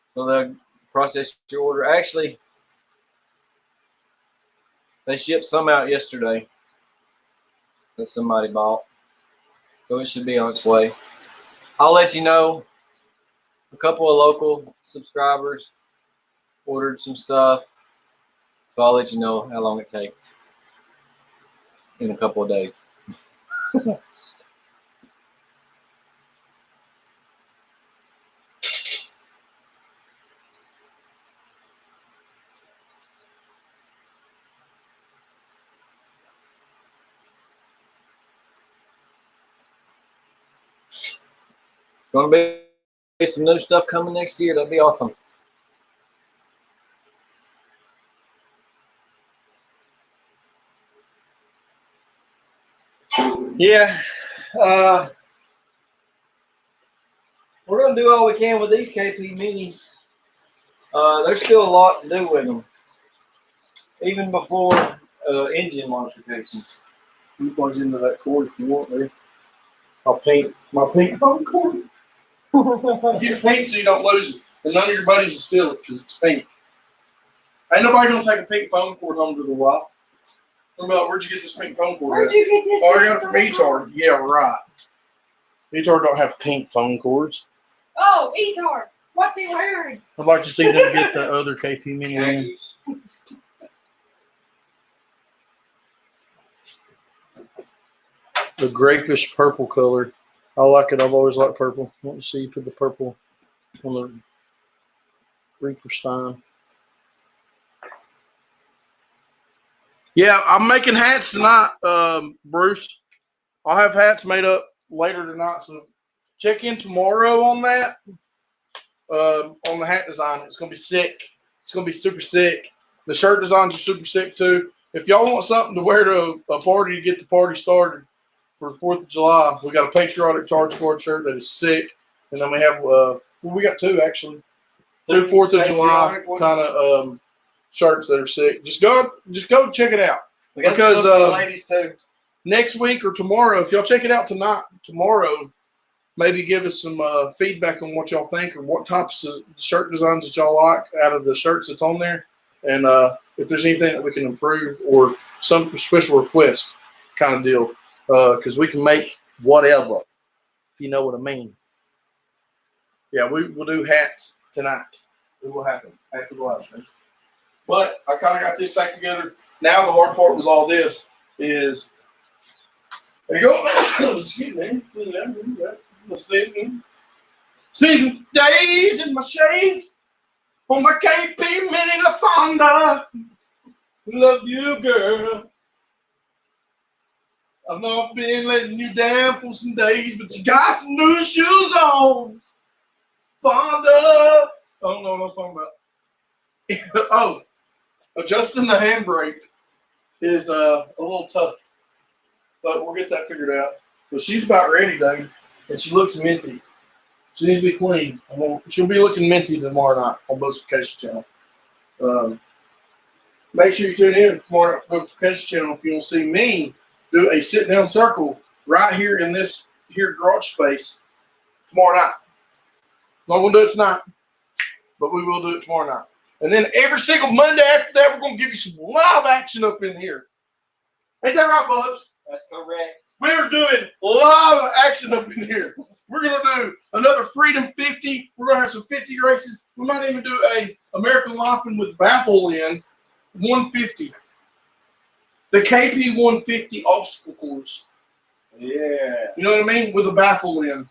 So they'll process your order. Actually, they shipped some out yesterday that somebody bought. So it should be on its way. I'll let you know. A couple of local subscribers ordered some stuff. So I'll let you know how long it takes in a couple of days. Going to be some new stuff coming next year. That'd be awesome. Yeah. We're going to do all we can with these KP Minis. There's still a lot to do with them. Even before engine modifications. You plug into that cord if you want there. I'll paint my paint phone cord. Get paint so you don't lose it. And none of your buddies will steal it because it's pink. Ain't nobody gonna take a pink phone cord home to the wife. They'll be like, where'd you get this pink phone cord? Where'd you get this? Oh, I got it from eTard. Yeah, right. eTard don't have pink phone cords. Oh, eTard. What's he wearing? I'd like to see them get the other KP Mini in. the grapish purple color. I like it. I've always liked purple. Let me see you put the purple on the Reaper Stein. Yeah, I'm making hats tonight, Bruce. I'll have hats made up later tonight, so check in tomorrow on that. On the hat design, it's gonna be sick. It's gonna be super sick. The shirt designs are super sick too. If y'all want something to wear to a party to get the party started for 4th of July, we got a patriotic Charge Squad shirt that is sick, and then we have we got two actually, two 4th of July kind of shirts that are sick. Just go check it out. We got Because, some for the ladies too. Next week or tomorrow, if y'all check it out tomorrow, maybe give us some feedback on what y'all think or what types of shirt designs that y'all like out of the shirts that's on there. And if there's anything that we can improve or some special request kind of deal, because we can make whatever, if you know what I mean. Yeah, we will do hats tonight. It will happen after the live stream. But I kind of got this back together. Now the hard part with all this is, there you go. Excuse me. Season days in my shades on my KP Mini La Fonda. Love you, girl. I know I've been letting you down for some days, but you got some new shoes on. Fonda. I don't know what I was talking about. Oh, adjusting the handbrake is a little tough, but we'll get that figured out. But she's about ready, Dave, and she looks minty. She needs to be clean. She'll be looking minty tomorrow night on Boastification Channel. Make sure you tune in tomorrow night for Boastification Channel if you want to see me do a sit-down circle right here in this here garage space tomorrow night. Not going to do it tonight, but we will do it tomorrow night. And then every single Monday after that, we're going to give you some live action up in here. Ain't that right, Bubs? That's correct. We're doing live action up in here. We're going to do another Freedom 50. We're going to have some 50 races. We might even do a American Laughing with Baffle in 150. The KP 150 obstacle course. Yeah. You know what I mean? With a baffle in.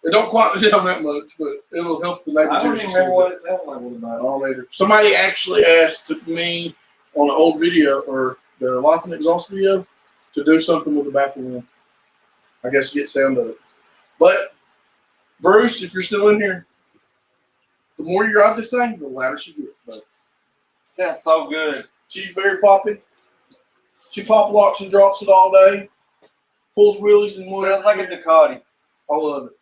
It don't quite down that much, but it'll help the neighbors. I don't even remember what it sounded like. All later. Somebody actually asked me on an old video or the Laughing Exhaust video to do something with the baffle in. I guess get sound of it. But Bruce, if you're still in here, the more you ride this thing, the louder she gets. But Sounds so good. she's very poppy. She pop locks and drops it all day. Pulls wheelies and Sounds like a Ducati. I love it.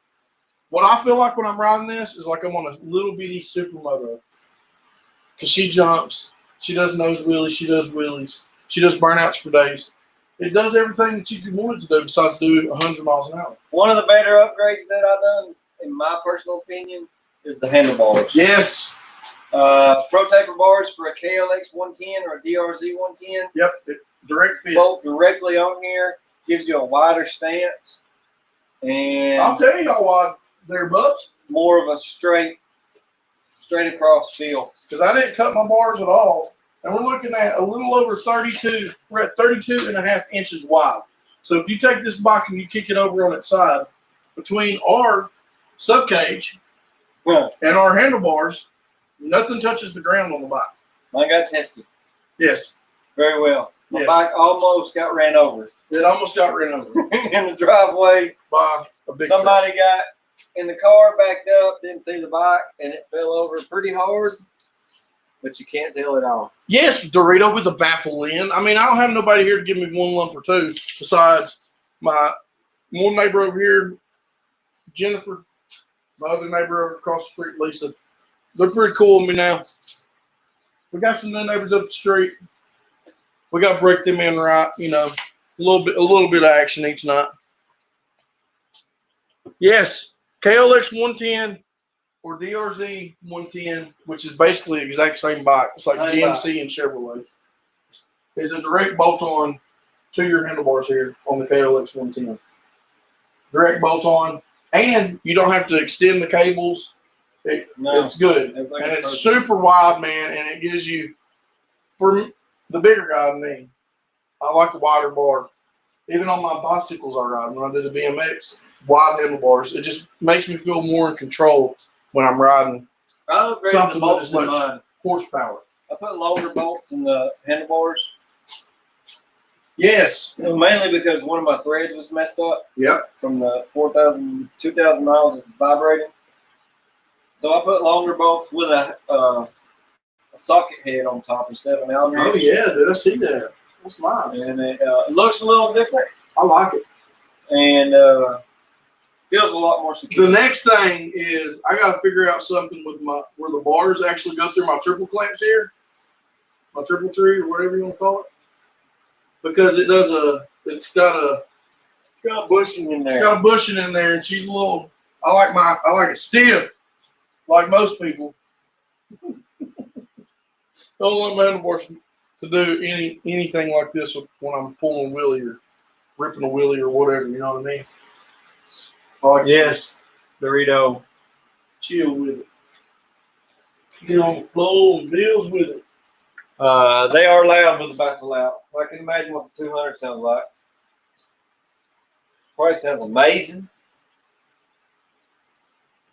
What I feel like when I'm riding this is like I'm on a little bitty supermoto. Because she jumps. She does nose wheelies. She does wheelies. She does burnouts for days. It does everything that you could want it to do besides do 100 miles an hour. One of the better upgrades that I've done, in my personal opinion, is the handlebars. Yes. Pro taper bars for a KLX 110 or a DRZ 110. Yep. Direct fit. Bolt directly on here. Gives you a wider stance. And I'll tell you how wide they're, Bubs. more of a straight across feel. Because I didn't cut my bars at all. And we're looking at a little over 32. We're at 32 and a half inches wide. So if you take this bike and you kick it over on its side, between our subcage and our handlebars, nothing touches the ground on the bike. Mine got tested Yes. very well. My Yes. bike almost got ran over It almost got ran over in the driveway. by a big Somebody got in the car, backed up, didn't see the bike, and it fell over pretty hard. But you can't tell it all. Yes, Dorito with a baffle in. I mean, I don't have nobody here to give me one lump or two besides my one neighbor over here, Jennifer, my other neighbor over across the street, Lisa. They're pretty cool with me now. We got some new neighbors up the street. We got to break them in right, you know, a little bit of action each night. Yes, KLX 110 or DRZ 110, which is basically the exact same bike. It's like Same GMC and Chevrolet. Is a direct bolt-on to your handlebars here on the KLX 110. Direct bolt-on, and you don't have to extend the cables. It's good. It's like And a it's perfect- super wide, man, and it gives you, for the bigger guy than me, I like a wider bar. Even on my bicycles I ride, when I do the BMX, wide handlebars, it just makes me feel more in control when I'm riding I upgraded something the with bolts as in much mine. horsepower. I put longer bolts in the handlebars, Yes. mainly because one of my threads was messed up Yep. from the 2,000 miles of vibrating. So I put longer bolts with a socket head on top instead of an outrigger. Oh yeah, dude, I see that. That's nice. And it looks a little different I like it. and feels a lot more secure. The next thing is I got to figure out something with where the bars actually go through my triple clamps here, my triple tree or whatever you want to call it, because it's got a bushing in it's there. got a bushing in there, and she's a little. I like it stiff, like most people. Don't want my handlebars to do anything like this when I'm pulling a wheelie or ripping a wheelie or whatever. You know what I mean? I like to Yes, Dorito. chill with it. Get on the floor and deals with it. They are loud with the baffle out. I can imagine what the 200 sounds like. Probably sounds amazing.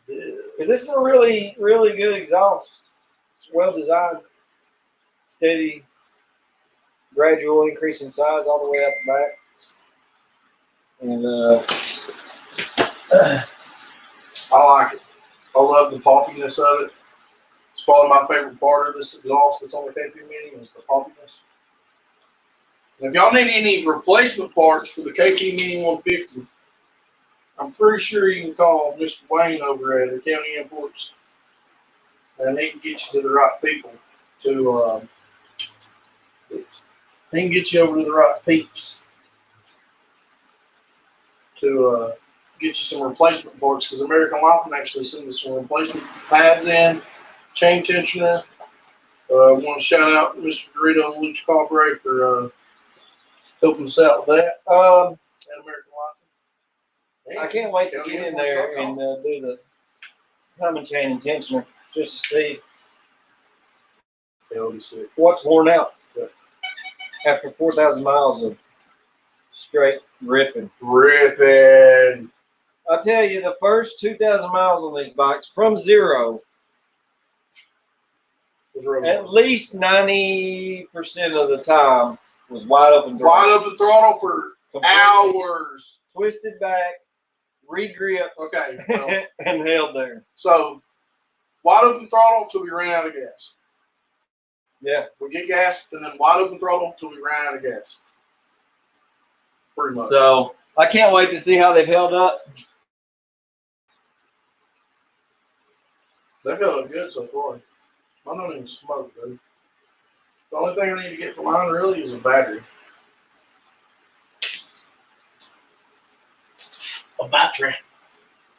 Because this is a really, really good exhaust. It's well designed. Steady, gradual increase in size all the way up the back. And I like it. I love the poppiness of it. It's probably my favorite part of this exhaust that's on the KP Mini is the poppiness. And if y'all need any replacement parts for the KP Mini 150, I'm pretty sure you can call Mr. Wayne over at the County Imports, and he can get you to the right people. He can get you over to the right peeps to get you some replacement parts, because American Life can actually send us some replacement pads in, chain tensioner. I want to shout out Mr. Dorito and Lucha Cabre for helping us out with that at American Life. I can't wait to get in there and do the timing chain and tensioner just to see That'll be sick. what's worn out after 4,000 miles of straight ripping. Ripping. I'll tell you, the first 2,000 miles on these bikes from zero, at least 90% of the time was wide open throttle. Wide open throttle for Completely hours. twisted back, re-grip, Okay. Well, and held there. so wide open throttle till we ran out of gas. Yeah. We get gas and then wide open throttle till we ran out of gas. Pretty much. So I can't wait to see how they've held up. They've held up good so far. I don't even smoke, dude. The only thing I need to get for mine really is a battery. A battery.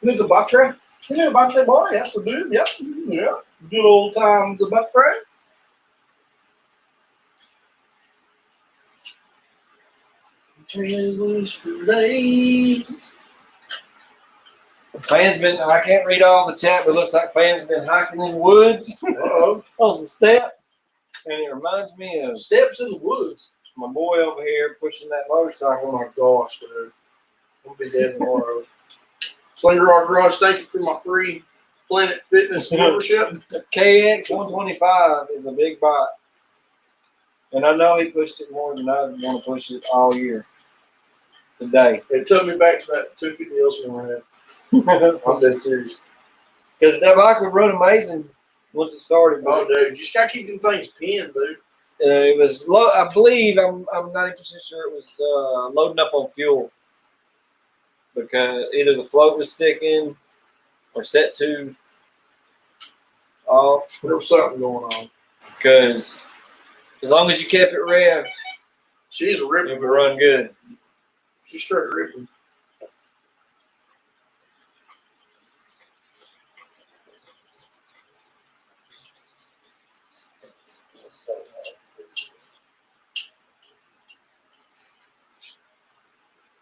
You need a battery? You need a battery, boy? Yes, I do. Yep. Yeah. Good old time, the battery. Trains loose for days. Fans been, I can't read all the chat, but it looks like fans been hiking in the woods Uh-oh. on some steps. And it reminds me of Steps in the woods. my boy over here pushing that Oh motorcycle. my gosh, dude. I'm gonna be dead tomorrow. Slinger Art Garage, thank you for my free Planet Fitness membership. The KX 125 is a big bike. And I know he pushed it more than I want to push it all year. Today. It took me back to that 250 LCM I had. I'm dead serious. Because that bike would run amazing once it started. Oh, dude, you just gotta keep them things pinned, dude. It was low. I believe I'm 90% sure it was loading up on fuel because either the float was sticking or set to off. There was something going on. Because as long as you kept it revved, She's a it ripping. would run good. She's straight ripping.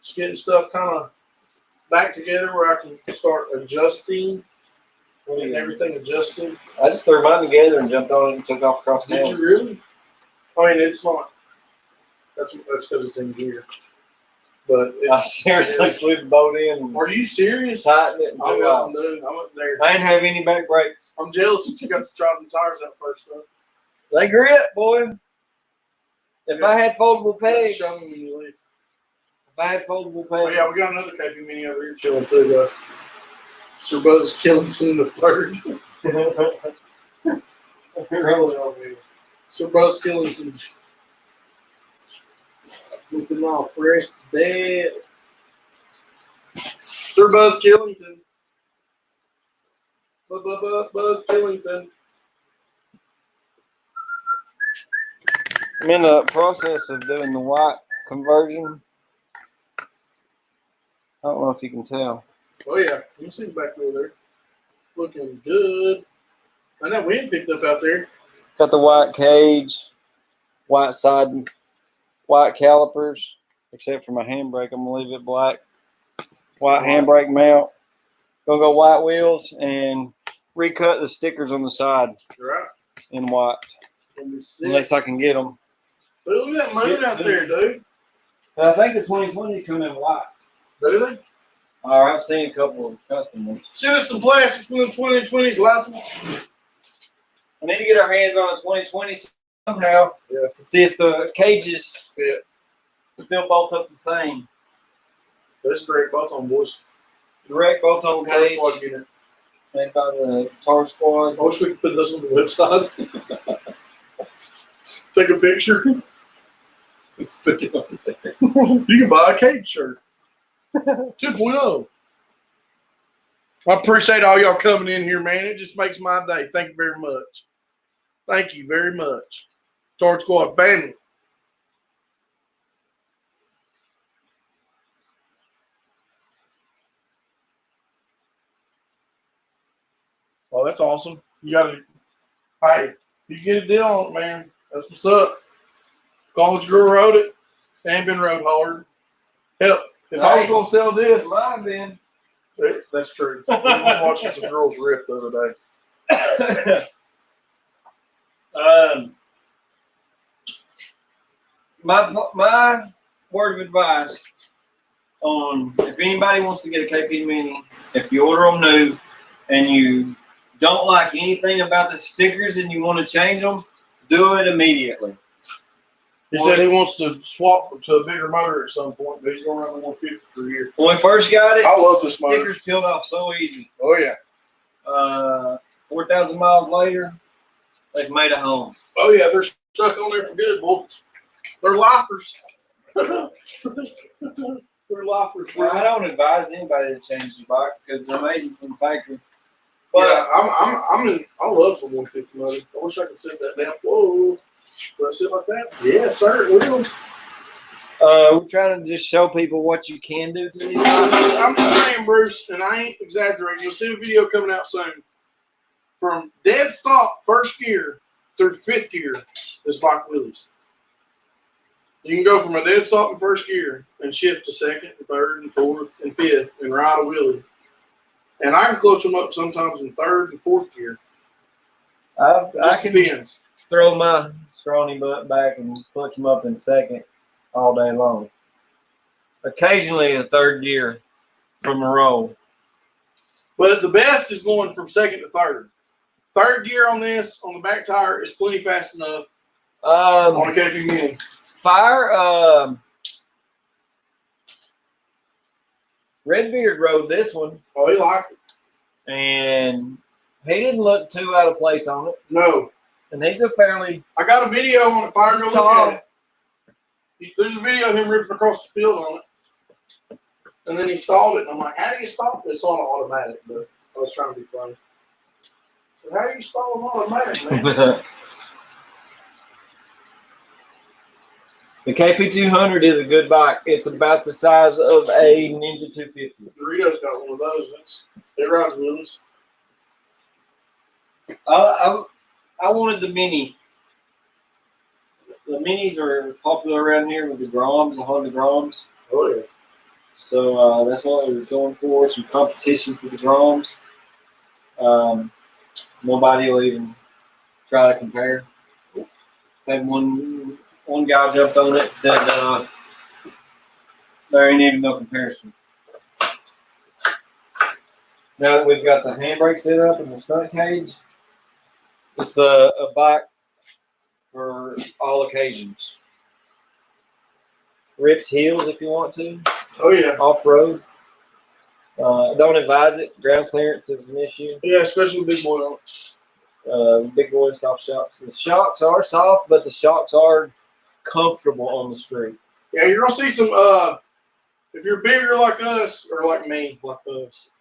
Just getting stuff kind of back together where I can start adjusting, getting everything adjusted. I just threw mine together and jumped on it and took off across Did town. you really? I mean, it's not. That's because it's in gear. but I it's, seriously slid the boat in and are you serious? tightened it and I'm took off. dude. I'm up there. I didn't have any back brakes. I'm jealous that you got to try them tires out first, though. They grip, boy. If Yeah. I had foldable pegs, Show me when you leave. if I had foldable Oh, pegs. yeah, we got another KP Mini over here chilling too, guys. Sir Buzz Killington the third. Rolling over here. Sir Buzz Killington. Looking all fresh to dead. Sir Buzz Killington. Buzz Killington. I'm in the process of doing the white conversion. I don't know if you can tell. Oh, yeah. You can see the back wheel there. Looking good. And that wind picked up out there. Got the white cage, white side, white calipers, except for my handbrake. I'm gonna leave it black. White handbrake mount. Gonna go white wheels and recut the stickers on the side You're right. in white, It's going to be sick. unless I can get them. But look at that moon out there, dude. I think the 2020s come in white. Do they? Or I've seen a couple of custom ones. Send us some plastics from the 2020s, life. I need to get our hands on a 2020 somehow Yeah. to see if the cages Fit. still bolt up the same. That's great. Both on boys. Direct bolt on Tar cage Squad unit. made by the Tar Squad. I wish we could put this on the website. Take a picture. And stick it on there. You can buy a cage shirt. 2.0. I appreciate all y'all coming in here, man. It just makes my day. Thank you very much. Thank you very much. Tar Squad family. Oh, that's awesome. You got to, hey, you get a deal on it, man. That's what's up. College girl rode it. Ain't been rode hard. Hell, if I was going to sell this, It might have been. that's true. I was watching some girls rip the other day. My word of advice on if anybody wants to get a KP Mini, if you order them new and you don't like anything about the stickers and you want to change them, do it immediately. He said he wants to swap to a bigger motor at some point, but he's going to run the 150 for a year. When we first got it, I love this motor. stickers peeled off so easy. Oh, yeah. 4,000 miles later, they've made a home. Oh, yeah. They're stuck on there for good, boy. They're lifers. They're lifers, bro. Well, I don't advise anybody to change the bike because they're amazing from the factory. But Yeah, I love the 150 motor. I wish I could set that down. Whoa. Do I sit like that? Yes, sir. It will. we're trying to just show people what you can do to these. I'm just saying, Bruce, and I ain't exaggerating. You'll see a video coming out soon. From dead stop, first gear, through fifth gear, is bike wheelies. You can go from a dead stop in first gear and shift to second, and third, and fourth, and fifth, and ride a wheelie. And I can clutch them up sometimes in third and fourth gear. I Just can depends. throw my scrawny butt back and clutch them up in second all day long. Occasionally a third gear from a roll. But the best is going from second to third. Third gear on this, on the back tire, is plenty fast enough on a KP Mini. Fire, Redbeard rode this one, Oh, he liked it. and he didn't look too out of place on it. No. And he's a fairly I got a video on it. Fire, go He's look tall. at it. There's a video of him ripping across the field on it. And then he stalled it. And I'm like, how do you stop this on automatic? But I was trying to be funny. So how do you stall an automatic, man? The KP200 is a good bike. It's about the size of a Ninja 250. Doritos got one of those. It rides with us. I wanted the Mini. The Minis are popular around here with the Groms, the Honda Groms. Oh, yeah. So that's what we were going for, some competition for the Groms. Nobody will even try to compare. Had one guy jumped on it and said, There ain't even no comparison. Now that we've got the handbrake set up and the stunt cage, it's a bike for all occasions. Rips hills if you want to, Oh yeah. off road. Don't advise it. Ground clearance is an issue. Yeah, especially big boy on it. Big boy soft shocks. The shocks are soft, but the shocks are comfortable on the street. Yeah, you're gonna see some. If you're bigger like us or like me, like us.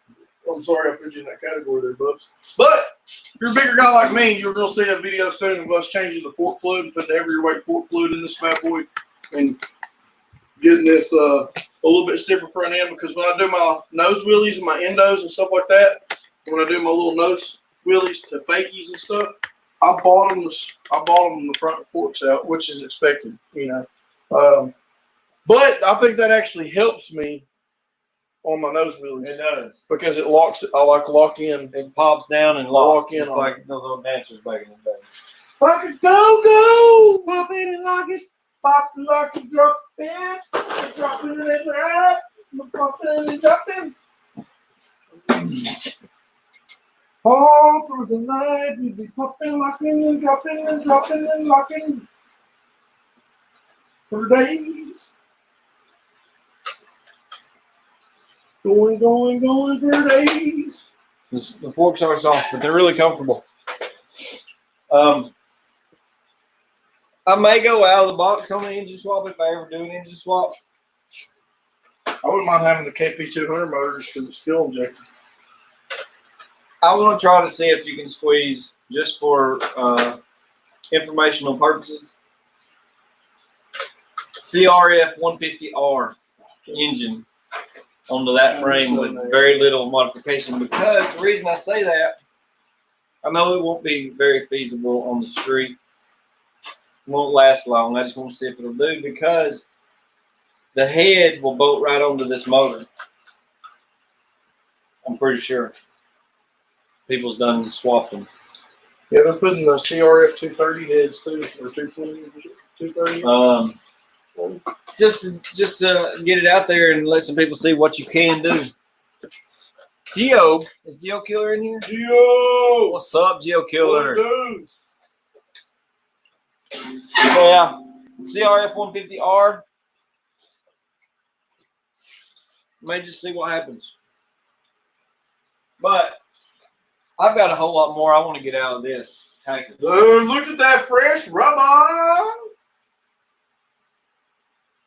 I'm sorry I put you in that category there, Bubs. But if you're a bigger guy like me, you're gonna see a video soon of us changing the fork fluid and putting the every weight fork fluid in this bad boy and getting this a little bit stiffer front end, because when I do my nose wheelies and my endos and stuff like that, when I do my little nose wheelies to fakies and stuff, I bottom the front forks out, which is expected, you know. But I think that actually helps me on my nose wheelies. It does. Because it locks it. I like lock in. It pops down and Lock locks. in It's on like those little dancers back in the day. Like a go-go. Pop it and lock it. Pop and lock it, drop it. Drop it and then right. Pop it and drop it. All through the night, we be popping, locking, and dropping, and dropping, and locking for days. Going for days. The forks are soft, but they're really comfortable. I may go out of the box on the engine swap if I ever do an engine swap. I wouldn't mind having the KP200 motors because it's fuel injected. I want to try to see if you can squeeze, just for informational purposes, CRF 150R engine onto that frame with very little modification. Because the reason I say that, I know it won't be very feasible on the street. It won't last long. I just want to see if it'll do, because the head will bolt right onto this motor. I'm pretty sure. People's done swapped them. Yeah, they're putting the CRF 230 heads too, or 220, 230. Just to get it out there and let some people see what you can do. Geo, is Geo Killer in here? Geo! What's up, Geo Killer? Dude. Yeah, CRF 150R. May just see what happens. But I've got a whole lot more I want to get out of this tanker. Dude, look at that fresh rubber.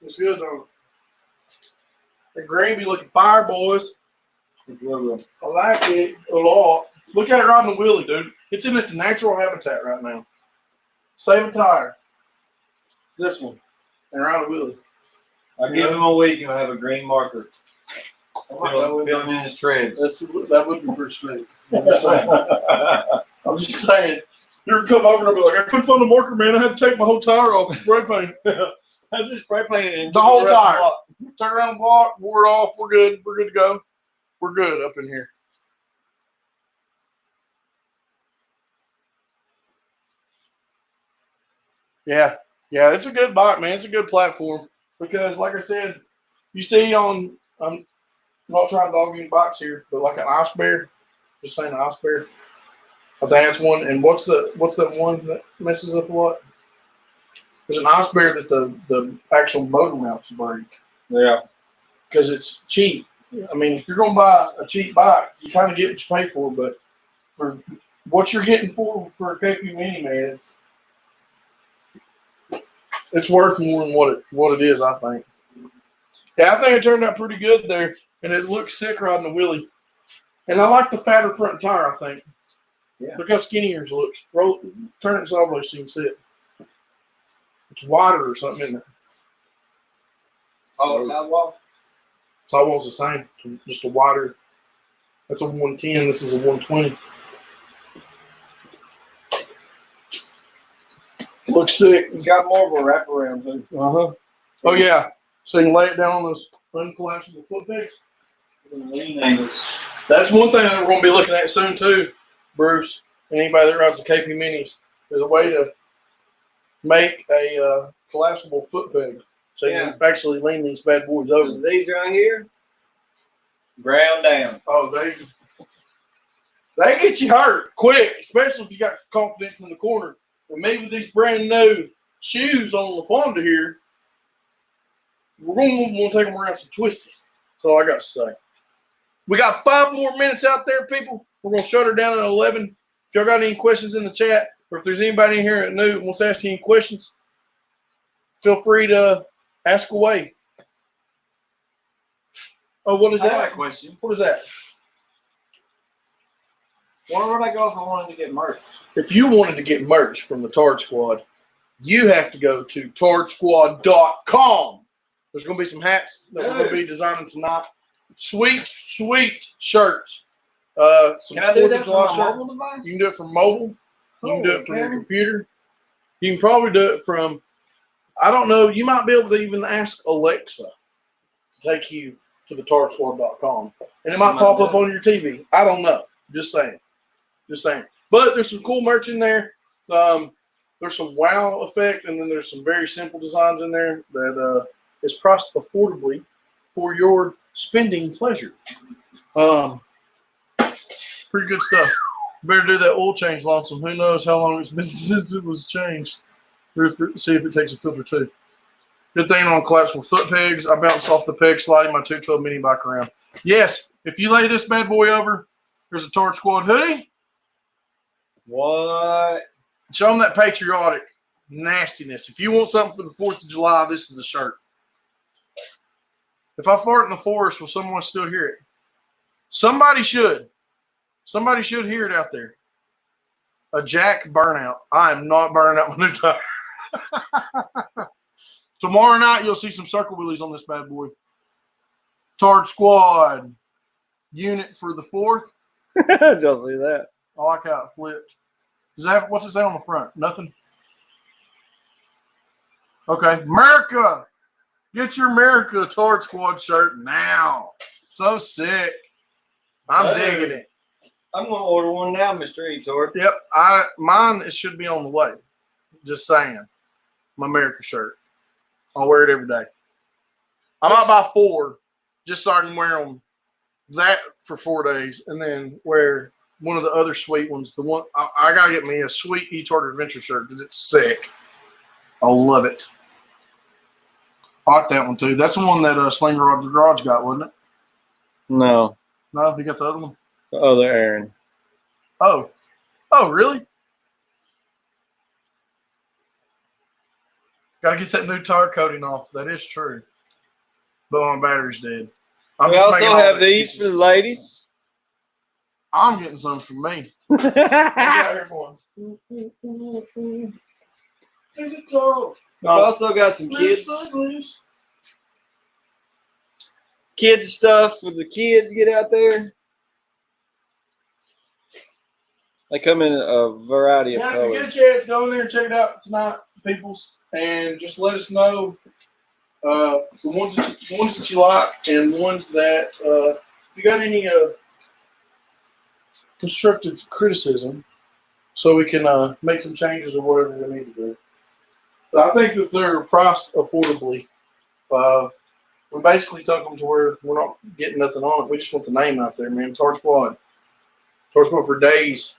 It's good though. The grain be looking fire, boys. I like it a lot. Look at it riding the wheelie, dude. It's in its natural habitat right now. Save a tire. This one. And ride a wheelie. I give him a week and I have a green marker. Filling in his treads. That would be pretty sweet. I'm just saying. You're gonna come over and I'll be like, I couldn't find the marker, man. I had to take my whole tire off and spray paint. I just spray painted it. The whole tire. Turn around the block, wore it off. We're good. We're good to go. We're good up in here. Yeah. Yeah, it's a good bike, man. It's a good platform. Because, like I said, you see on, I'm not trying to dog any bikes here, but like an Ice Bear, just saying an Ice Bear. I think that's one. And what's that one that messes up a lot? There's an Ice Bear that the actual motor mounts break. Yeah. Because it's cheap. I mean, if you're going to buy a cheap bike, you kind of get what you pay for. But for what you're getting for a KP Mini, man, it's worth more than what it is, I think. Yeah, I think it turned out pretty good there, and it looks sick riding the wheelie. And I like the fatter front tire, I think. Yeah. Look how skinny yours looks. Turn it sideways so you can see it. It's wider or something, isn't it? Oh, sidewall? Sidewall's the same, just a wider. That's a 110. This is a 120. Looks sick. It's got more of a wraparound too. Uh-huh. Oh, yeah. So you can lay it down on those uncollapsible foot pegs. Lean angles. That's one thing that we're going to be looking at soon, too, Bruce, and anybody that rides the KP Minis. There's a way to make a collapsible foot peg. So you can actually lean these bad boys over. These right here, ground down. Oh, they get you hurt quick, especially if you got confidence in the corner. And maybe with these brand new shoes on LaFonda here, we're going to take them around some twisties. That's all I got to say. We got 5 more minutes out there, people. We're going to shut her down at 11. If y'all got any questions in the chat, or if there's anybody in here that new wants to ask you any questions, feel free to ask away. Oh, what is I got that? a question. What is that? Where would I go if I wanted to get merch? If you wanted to get merch from the Tard Squad, you have to go to tardsquad.com. There's going to be some hats that we're going to be designing tonight. Sweet, sweet shirts. Some Can I do 4th that of July from my shirt. mobile device? You can do it from mobile. You can do it from your computer. You can probably do it from, I don't know, you might be able to even ask Alexa to take you to the tardsquad.com. And it might pop up on your TV. I don't know. Just saying. Just saying. But there's some cool merch in there. There's some wow effect, and then there's some very simple designs in there that is priced affordably for your spending pleasure. Pretty good stuff. Better do that oil change, Lonesome. Who knows how long it's been since it was changed. See if it takes a filter too. Good thing on collapsible foot pegs. I bounced off the peg, sliding my 212 mini bike around. Yes, if you lay this bad boy over, there's a Tard Squad hoodie. What? Show them that patriotic nastiness. If you want something for the 4th of July, this is a shirt. If I fart in the forest, will someone still hear it? Somebody should. Somebody should hear it out there. A jack burnout. I am not burning out my new tire. Tomorrow night, you'll see some circle wheelies on this bad boy. Tard Squad unit for the 4th. Did y'all see that? I like how it flipped. Does that, what's it say on the front? Nothing? Okay. America! Get your America Tard Squad shirt now. So sick. I'm digging it. I'm going to order one now, Mr. Etard. Yep. Mine it should be on the way. Just saying. My America shirt. I'll wear it every day. I might buy 4 just so I can wear them that for 4 days and then wear one of the other sweet ones. The one I gotta get me a sweet Etard Adventure shirt because it's sick. I love it. I like that one too. That's the one that Sling Garage got, wasn't it? No. No, he got the other one. The other Aaron. Oh, really? Gotta get that new tire coating off. That is true. But my battery's dead. We also have these for the ladies. I'm getting some for me. We Is it cold? also got some kids stuff for the kids to get out there. They come in a variety of Now, if you colors. get a chance, go in there and check it out tonight, peoples, and just let us know the ones that you like and ones that if you got any constructive criticism, so we can make some changes or whatever we need to do. But I think that they're priced affordably. We basically took them to where we're not getting nothing on it. We just want the name out there, man. Tard Squad. Tard Squad for days.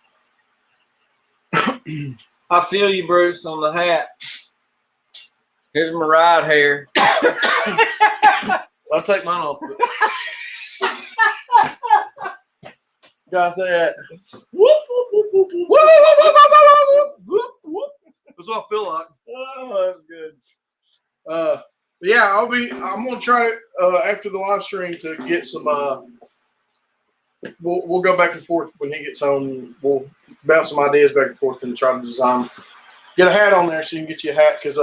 I feel you, Bruce, on the hat. Here's my ride hair. I'll take mine off. Got that. That's what I feel like. Oh, that's good. Yeah, I'm gonna try it after the live stream to get some. We'll go back and forth when he gets home. We'll bounce some ideas back and forth and try to design. Get a hat on there so you can get you a hat because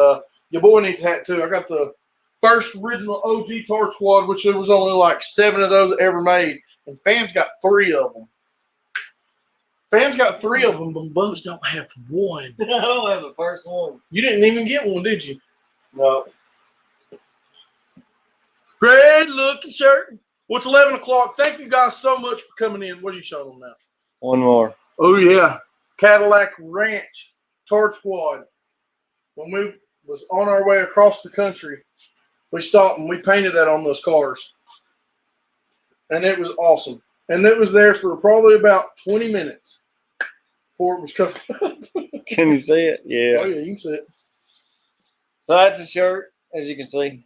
your boy needs a hat too. I got the first original OG Tard Squad, which there was only like 7 of those ever made, and Fam's got 3 of them. Fam's got 3 of them, but Bubs don't have one. I don't have the first one. You didn't even get one, did you? No. Great looking shirt. Well, it's 11 o'clock. Thank you guys so much for coming in. What are you showing them now? One more. Oh, yeah. Cadillac Ranch Tard Squad. When we was on our way across the country We stopped and we painted that on those cars. And it was awesome. And it was there for probably about 20 minutes before it was covered up. Can you see it? Oh, Yeah. yeah, you can see it. So that's a shirt, as you can see.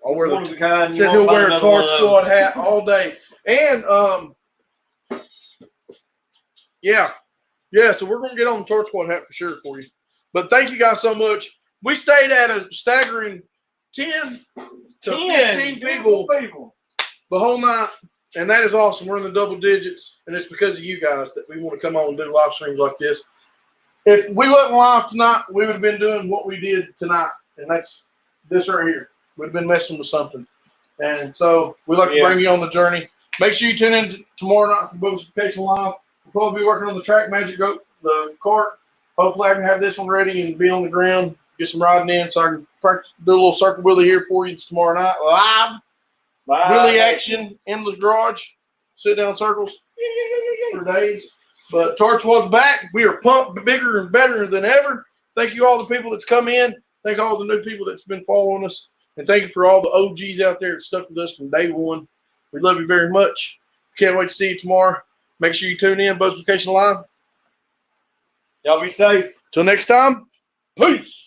I'll wear One the of a kind. said You he'll won't find wear a another one Torch of Squad those. hat all day. And so we're gonna get on the Torch Squad hat for sure for you. But thank you guys so much. We stayed at a staggering 10 to 15 people the whole night, and that is awesome. We're in the double digits, and it's because of you guys that we want to come on and do live streams like this. If we wasn't live tonight, we would have been doing what we did tonight, and that's this right here. We'd have been messing with something. And so we like to bring you on the journey. Make sure you tune in tomorrow night for Boastification Live. We'll probably be working on the Track Magic Goat, the cart. Hopefully I can have this one ready and be on the ground, get some riding in so I can practice, do a little circle wheelie here for you tomorrow night. Live wheelie action in the garage. Sit down circles for days. But Torch Squad's back. We are pumped, bigger and better than ever. Thank you all the people that's come in. Thank all the new people that's been following us. And thank you for all the OGs out there that stuck with us from day one. We love you very much. Can't wait to see you tomorrow. Make sure you tune in, Boastification Live. Y'all be safe. Till next time, peace.